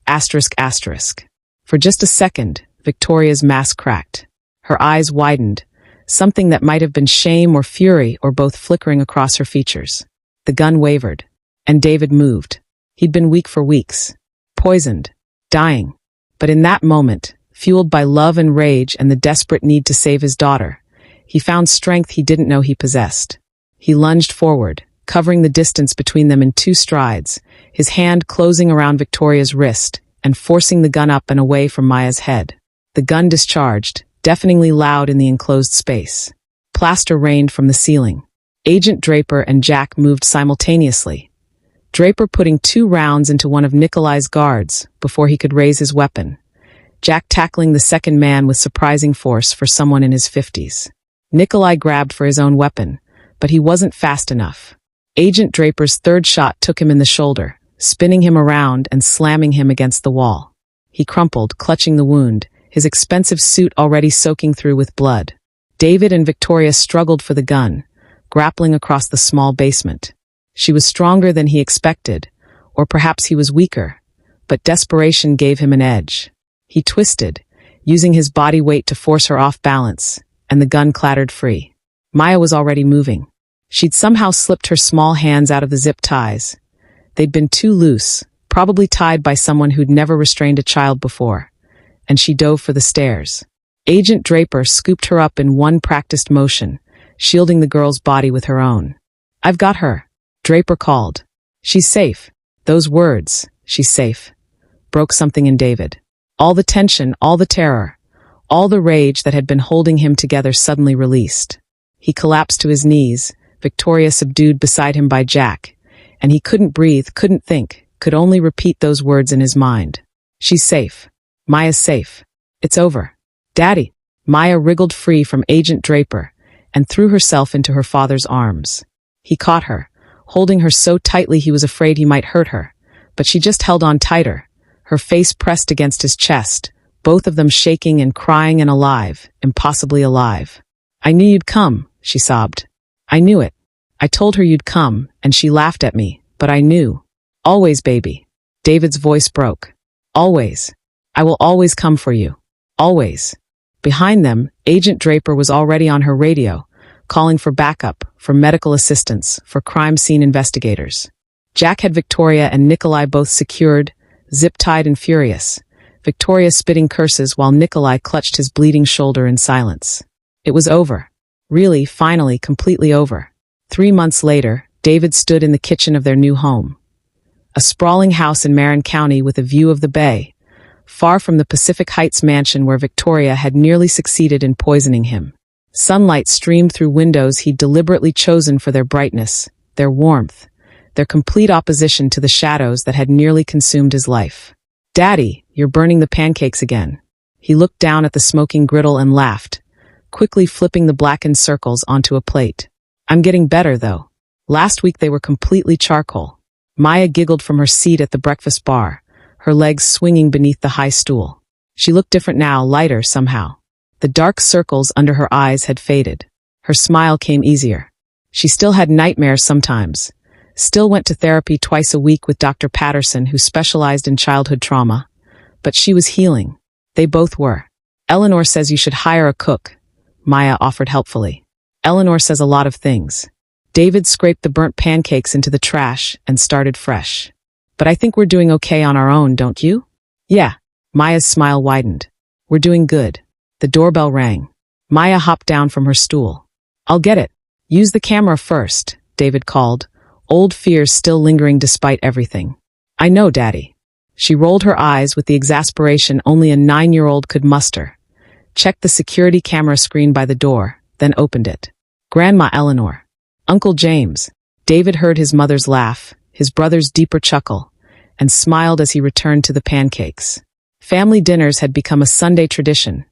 ****. For just a second, Victoria's mask cracked. Her eyes widened, something that might have been shame or fury or both flickering across her features. The gun wavered, and David moved. He'd been weak for weeks, poisoned, dying. But in that moment, fueled by love and rage and the desperate need to save his daughter, he found strength he didn't know he possessed. He lunged forward, covering the distance between them in 2 strides, his hand closing around Victoria's wrist and forcing the gun up and away from Maya's head. The gun discharged, deafeningly loud in the enclosed space. Plaster rained from the ceiling. Agent Draper and Jack moved simultaneously, Draper putting 2 rounds into one of Nikolai's guards before he could raise his weapon, Jack tackling the second man with surprising force for someone in his 50s. Nikolai grabbed for his own weapon, but he wasn't fast enough. Agent Draper's third shot took him in the shoulder, spinning him around and slamming him against the wall. He crumpled, clutching the wound, his expensive suit already soaking through with blood. David and Victoria struggled for the gun, grappling across the small basement. She was stronger than he expected, or perhaps he was weaker, but desperation gave him an edge. He twisted, using his body weight to force her off balance, and the gun clattered free. Maya was already moving. She'd somehow slipped her small hands out of the zip ties. They'd been too loose, probably tied by someone who'd never restrained a child before, and she dove for the stairs. Agent Draper scooped her up in one practiced motion, shielding the girl's body with her own. "I've got her," Draper called. "She's safe." Those words, "she's safe," broke something in David. All the tension, all the terror, all the rage that had been holding him together suddenly released. He collapsed to his knees, Victoria subdued beside him by Jack, and he couldn't breathe, couldn't think, could only repeat those words in his mind. "She's safe. Maya's safe. It's over. Daddy." Maya wriggled free from Agent Draper and threw herself into her father's arms. He caught her, holding her so tightly he was afraid he might hurt her, but she just held on tighter, her face pressed against his chest, both of them shaking and crying and alive, impossibly alive. "I knew you'd come," she sobbed. "I knew it. I told her you'd come, and she laughed at me, but I knew. Always, baby." David's voice broke. "Always. I will always come for you. Always." Behind them, Agent Draper was already on her radio, calling for backup, for medical assistance, for crime scene investigators. Jack had Victoria and Nikolai both secured, zip-tied and furious, Victoria spitting curses while Nikolai clutched his bleeding shoulder in silence. It was over. Really, finally, completely over. 3 months later, David stood in the kitchen of their new home. A sprawling house in Marin County with a view of the bay, far from the Pacific Heights mansion where Victoria had nearly succeeded in poisoning him. Sunlight streamed through windows he'd deliberately chosen for their brightness, their warmth, their complete opposition to the shadows that had nearly consumed his life. "Daddy, you're burning the pancakes again." He looked down at the smoking griddle and laughed, quickly flipping the blackened circles onto a plate. "I'm getting better, though. Last week they were completely charcoal." Maya giggled from her seat at the breakfast bar, her legs swinging beneath the high stool. She looked different now, lighter somehow. The dark circles under her eyes had faded. Her smile came easier. She still had nightmares sometimes, still went to therapy twice a week with Dr. Patterson, who specialized in childhood trauma. But she was healing. They both were. "Eleanor says you should hire a cook," Maya offered helpfully. "Eleanor says a lot of things." David scraped the burnt pancakes into the trash and started fresh. "But I think we're doing okay on our own, don't you?" "Yeah." Maya's smile widened. "We're doing good." The doorbell rang. Maya hopped down from her stool. "I'll get it. Use the camera first," David called, old fears still lingering despite everything. "I know, Daddy." She rolled her eyes with the exasperation only a 9-year-old could muster, checked the security camera screen by the door, then opened it. "Grandma Eleanor." "Uncle James." David heard his mother's laugh, his brother's deeper chuckle, and smiled as he returned to the pancakes. Family dinners had become a Sunday tradition.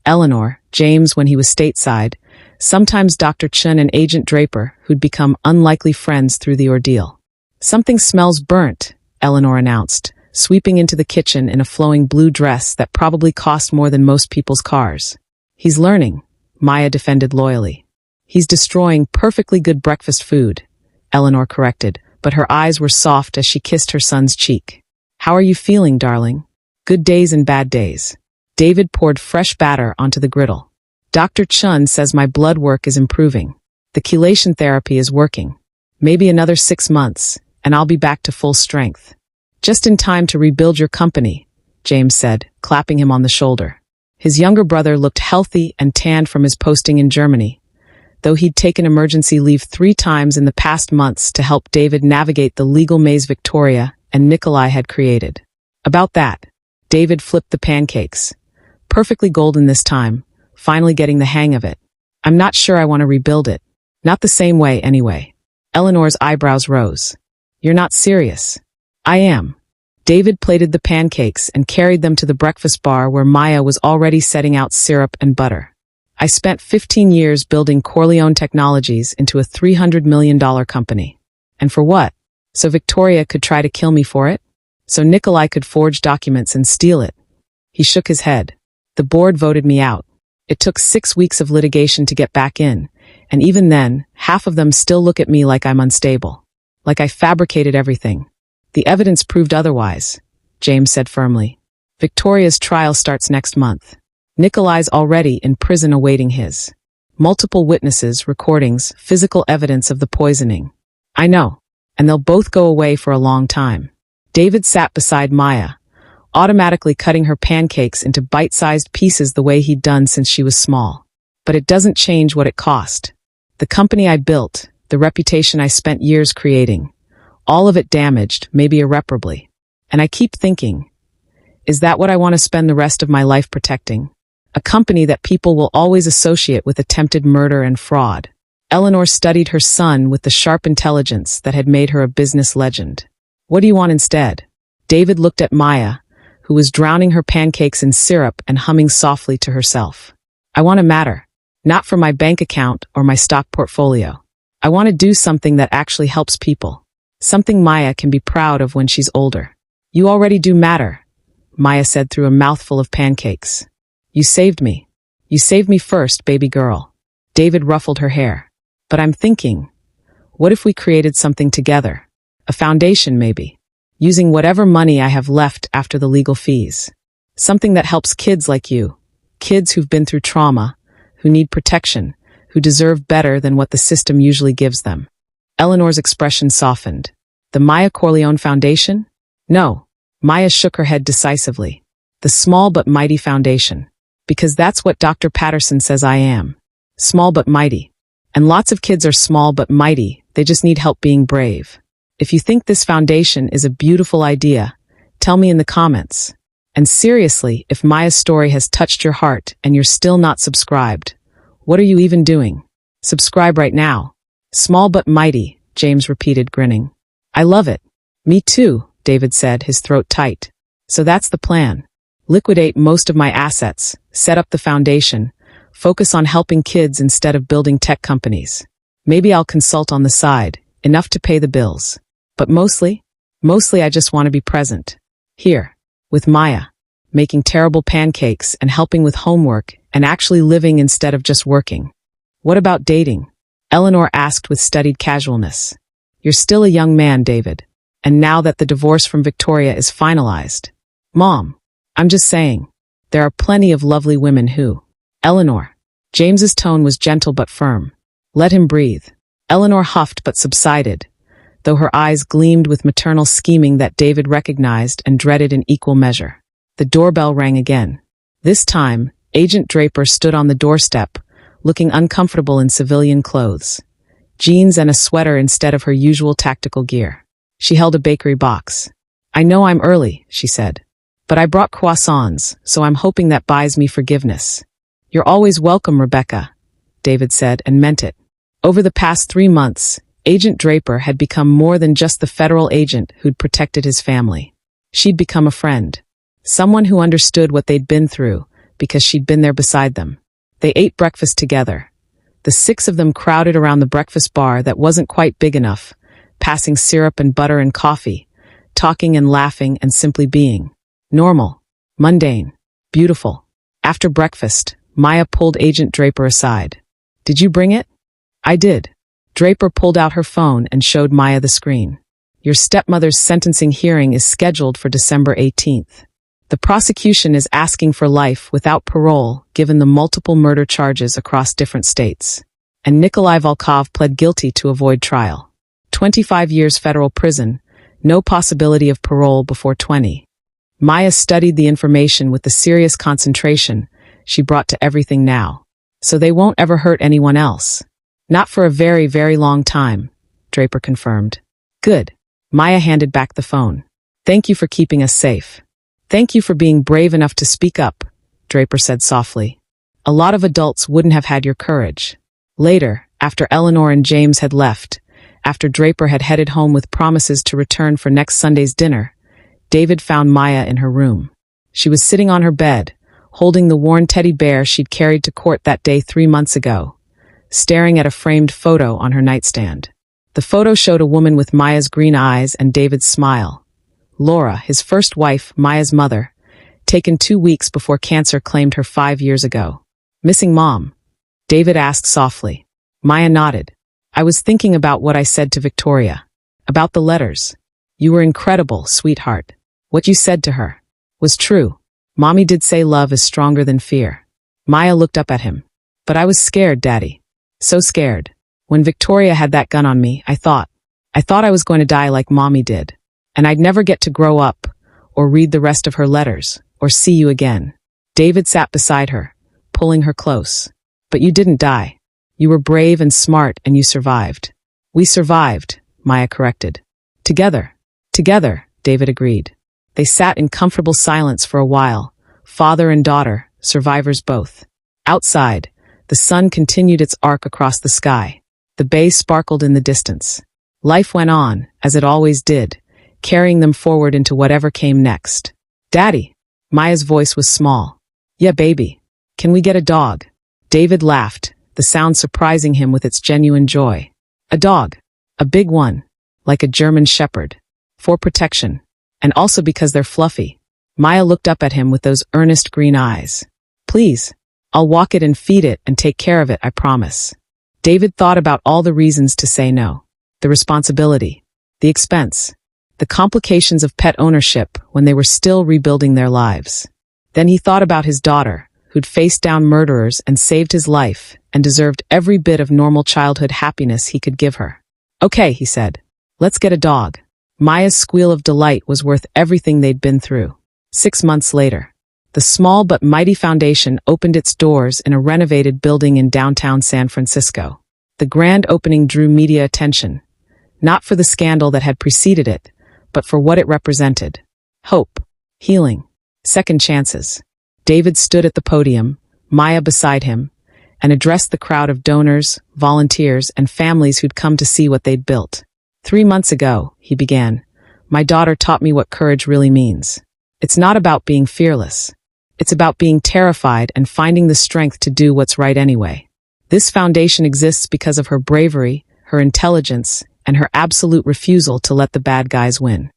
Eleanor, James when he was stateside, sometimes Dr. Chun and Agent Draper, who'd become unlikely friends through the ordeal. "Something smells burnt," Eleanor announced, sweeping into the kitchen in a flowing blue dress that probably cost more than most people's cars. "He's learning," Maya defended loyally. "He's destroying perfectly good breakfast food," Eleanor corrected, but her eyes were soft as she kissed her son's cheek. "How are you feeling, darling?" "Good days and bad days." David poured fresh batter onto the griddle. "Dr. Chun says my blood work is improving. The chelation therapy is working. Maybe another 6 months, and I'll be back to full strength." "Just in time to rebuild your company," James said, clapping him on the shoulder. His younger brother looked healthy and tanned from his posting in Germany, though he'd taken emergency leave 3 times in the past months to help David navigate the legal maze Victoria and Nikolai had created. "About that." David flipped the pancakes. Perfectly golden this time, finally getting the hang of it. I'm not sure I want to rebuild it. Not the same way, anyway. Eleanor's eyebrows rose. You're not serious. I am. David plated the pancakes and carried them to the breakfast bar where Maya was already setting out syrup and butter. I spent 15 years building Corleone Technologies into a $300 million company. And for what? So Victoria could try to kill me for it? So Nikolai could forge documents and steal it? He shook his head. The board voted me out. It took 6 weeks of litigation to get back in, and even then, half of them still look at me like I'm unstable. Like I fabricated everything. The evidence proved otherwise, James said firmly. Victoria's trial starts next month. Nikolai's already in prison awaiting his. Multiple witnesses, recordings, physical evidence of the poisoning. I know. And they'll both go away for a long time. David sat beside Maya, automatically cutting her pancakes into bite-sized pieces the way he'd done since she was small. But it doesn't change what it cost. The company I built, the reputation I spent years creating, all of it damaged, maybe irreparably. And I keep thinking, is that what I want to spend the rest of my life protecting? A company that people will always associate with attempted murder and fraud. Eleanor studied her son with the sharp intelligence that had made her a business legend. What do you want instead? David looked at Maya, who was drowning her pancakes in syrup and humming softly to herself. I want to matter. Not for my bank account or my stock portfolio. I want to do something that actually helps people. Something Maya can be proud of when she's older. You already do matter, Maya said through a mouthful of pancakes. You saved me. You saved me first, baby girl. David ruffled her hair. But I'm thinking, what if we created something together? A foundation, maybe. Using whatever money I have left after the legal fees. Something that helps kids like you. Kids who've been through trauma, who need protection, who deserve better than what the system usually gives them. Eleanor's expression softened. The Maya Corleone Foundation? No. Maya shook her head decisively. The small but mighty foundation. Because that's what Dr. Patterson says I am. Small but mighty. And lots of kids are small but mighty, they just need help being brave. If you think this foundation is a beautiful idea, tell me in the comments. And seriously, if Maya's story has touched your heart and you're still not subscribed, what are you even doing? Subscribe right now. Small but mighty, James repeated, grinning. I love it. Me too, David said, his throat tight. So that's the plan. Liquidate most of my assets, set up the foundation, focus on helping kids instead of building tech companies. Maybe I'll consult on the side, enough to pay the bills. But mostly I just want to be present. Here, with Maya, making terrible pancakes and helping with homework and actually living instead of just working. What about dating? Eleanor asked with studied casualness. You're still a young man, David. And now that the divorce from Victoria is finalized. Mom, I'm just saying, there are plenty of lovely women who. Eleanor. James's tone was gentle but firm. Let him breathe. Eleanor huffed but subsided, though her eyes gleamed with maternal scheming that David recognized and dreaded in equal measure. The doorbell rang again. This time, Agent Draper stood on the doorstep, looking uncomfortable in civilian clothes. Jeans and a sweater instead of her usual tactical gear. She held a bakery box. I know I'm early, she said. But I brought croissants, so I'm hoping that buys me forgiveness. You're always welcome, Rebecca, David said, and meant it. Over the past 3 months, Agent Draper had become more than just the federal agent who'd protected his family. She'd become a friend. Someone who understood what they'd been through, because she'd been there beside them. They ate breakfast together. The 6 of them crowded around the breakfast bar that wasn't quite big enough, passing syrup and butter and coffee, talking and laughing and simply being. Normal. Mundane. Beautiful. After breakfast, Maya pulled Agent Draper aside. Did you bring it? I did. Draper pulled out her phone and showed Maya the screen. Your stepmother's sentencing hearing is scheduled for December 18th. The prosecution is asking for life without parole given the multiple murder charges across different states. And Nikolai Volkov pled guilty to avoid trial. 25 years federal prison, no possibility of parole before 20. Maya studied the information with the serious concentration she brought to everything now. So they won't ever hurt anyone else. Not for a very, very long time, Draper confirmed. Good. Maya handed back the phone. Thank you for keeping us safe. Thank you for being brave enough to speak up, Draper said softly. A lot of adults wouldn't have had your courage. Later, after Eleanor and James had left, after Draper had headed home with promises to return for next Sunday's dinner, David found Maya in her room. She was sitting on her bed, holding the worn teddy bear she'd carried to court that day 3 months ago, staring at a framed photo on her nightstand. The photo showed a woman with Maya's green eyes and David's smile. Laura, his first wife, Maya's mother, taken 2 weeks before cancer claimed her 5 years ago. Missing mom? David asked softly. Maya nodded. I was thinking about what I said to Victoria. About the letters. You were incredible, sweetheart. What you said to her was true. Mommy did say love is stronger than fear. Maya looked up at him. But I was scared, Daddy. So scared. When Victoria had that gun on me, I thought I was going to die like Mommy did. And I'd never get to grow up, or read the rest of her letters, or see you again. David sat beside her, pulling her close. But you didn't die. You were brave and smart, and you survived. We survived, Maya corrected. Together, David agreed. They sat in comfortable silence for a while, father and daughter, survivors both. Outside, the sun continued its arc across the sky. The bay sparkled in the distance. Life went on, as it always did, carrying them forward into whatever came next. Daddy. Maya's voice was small. Yeah, baby. Can we get a dog? David laughed, the sound surprising him with its genuine joy. A dog. A big one. Like a German shepherd. For protection. And also because they're fluffy. Maya looked up at him with those earnest green eyes. Please. I'll walk it and feed it and take care of it, I promise. David thought about all the reasons to say no. The responsibility. The expense. The complications of pet ownership when they were still rebuilding their lives. Then he thought about his daughter, who'd faced down murderers and saved his life and deserved every bit of normal childhood happiness he could give her. Okay, he said. Let's get a dog. Maya's squeal of delight was worth everything they'd been through. 6 months later, the small but mighty foundation opened its doors in a renovated building in downtown San Francisco. The grand opening drew media attention, not for the scandal that had preceded it, but for what it represented. Hope, healing, second chances. David stood at the podium, Maya beside him, and addressed the crowd of donors, volunteers, and families who'd come to see what they'd built. 3 months ago, he began, my daughter taught me what courage really means. It's not about being fearless. It's about being terrified and finding the strength to do what's right anyway. This foundation exists because of her bravery, her intelligence, and her absolute refusal to let the bad guys win.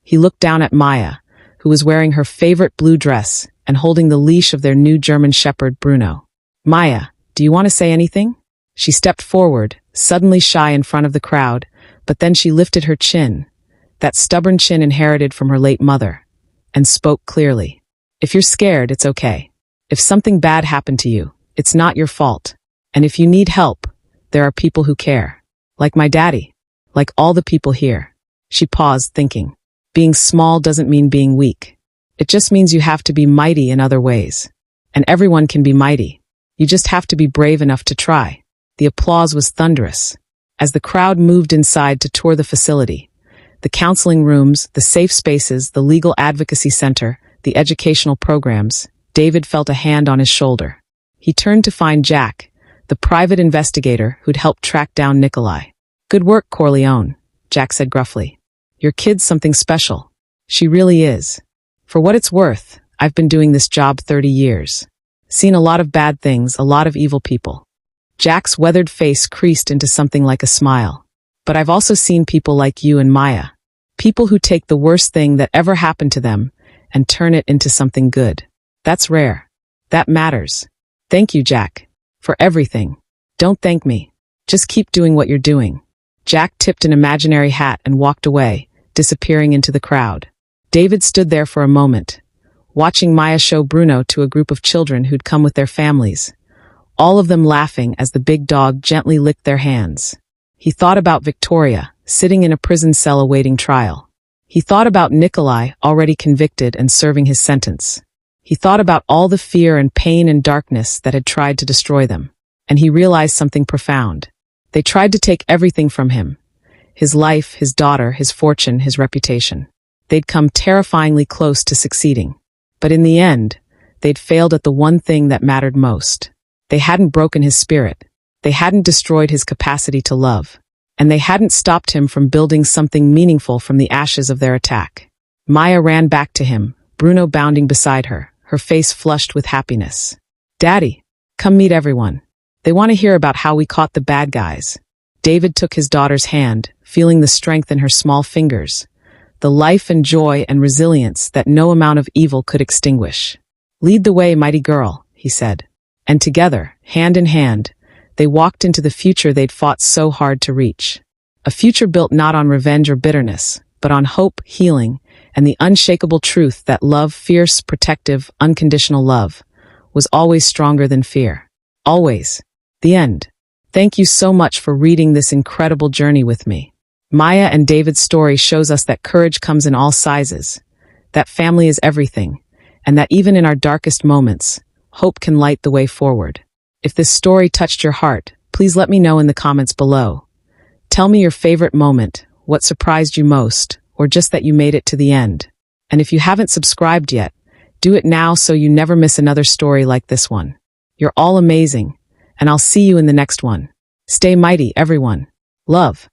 He looked down at Maya, who was wearing her favorite blue dress and holding the leash of their new German shepherd, Bruno. Maya, do you want to say anything? She stepped forward, suddenly shy in front of the crowd, but then she lifted her chin, that stubborn chin inherited from her late mother, and spoke clearly. If you're scared, it's okay. If something bad happened to you, it's not your fault. And if you need help, there are people who care. Like my daddy. Like all the people here. She paused, thinking. Being small doesn't mean being weak. It just means you have to be mighty in other ways. And everyone can be mighty. You just have to be brave enough to try. The applause was thunderous. As the crowd moved inside to tour the facility, the counseling rooms, the safe spaces, the legal advocacy center, the educational programs, David felt a hand on his shoulder. He turned to find Jack, the private investigator who'd helped track down Nikolai. Good work, Corleone, Jack said gruffly. Your kid's something special. She really is. For what it's worth, I've been doing this job 30 years. Seen a lot of bad things, a lot of evil people. Jack's weathered face creased into something like a smile. But I've also seen people like you and Maya. People who take the worst thing that ever happened to them and turn it into something good. That's rare. That matters. Thank you, Jack. For everything. Don't thank me. Just keep doing what you're doing. Jack tipped an imaginary hat and walked away, disappearing into the crowd. David stood there for a moment, watching Maya show Bruno to a group of children who'd come with their families, all of them laughing as the big dog gently licked their hands. He thought about Victoria, sitting in a prison cell awaiting trial. He thought about Nikolai, already convicted and serving his sentence. He thought about all the fear and pain and darkness that had tried to destroy them. And he realized something profound. They tried to take everything from him. His life, his daughter, his fortune, his reputation. They'd come terrifyingly close to succeeding. But in the end, they'd failed at the one thing that mattered most. They hadn't broken his spirit. They hadn't destroyed his capacity to love. And they hadn't stopped him from building something meaningful from the ashes of their attack. Maya ran back to him, Bruno bounding beside her, her face flushed with happiness. "Daddy, come meet everyone. They want to hear about how we caught the bad guys." David took his daughter's hand, feeling the strength in her small fingers, the life and joy and resilience that no amount of evil could extinguish. "Lead the way, mighty girl," he said. And together, hand in hand, they walked into the future they'd fought so hard to reach. A future built not on revenge or bitterness, but on hope, healing, and the unshakable truth that love, fierce, protective, unconditional love, was always stronger than fear. Always. The end. Thank you so much for reading this incredible journey with me. Maya and David's story shows us that courage comes in all sizes, that family is everything, and that even in our darkest moments, hope can light the way forward. If this story touched your heart, please let me know in the comments below. Tell me your favorite moment, what surprised you most, or just that you made it to the end. And if you haven't subscribed yet, do it now so you never miss another story like this one. You're all amazing, and I'll see you in the next one. Stay mighty, everyone. Love.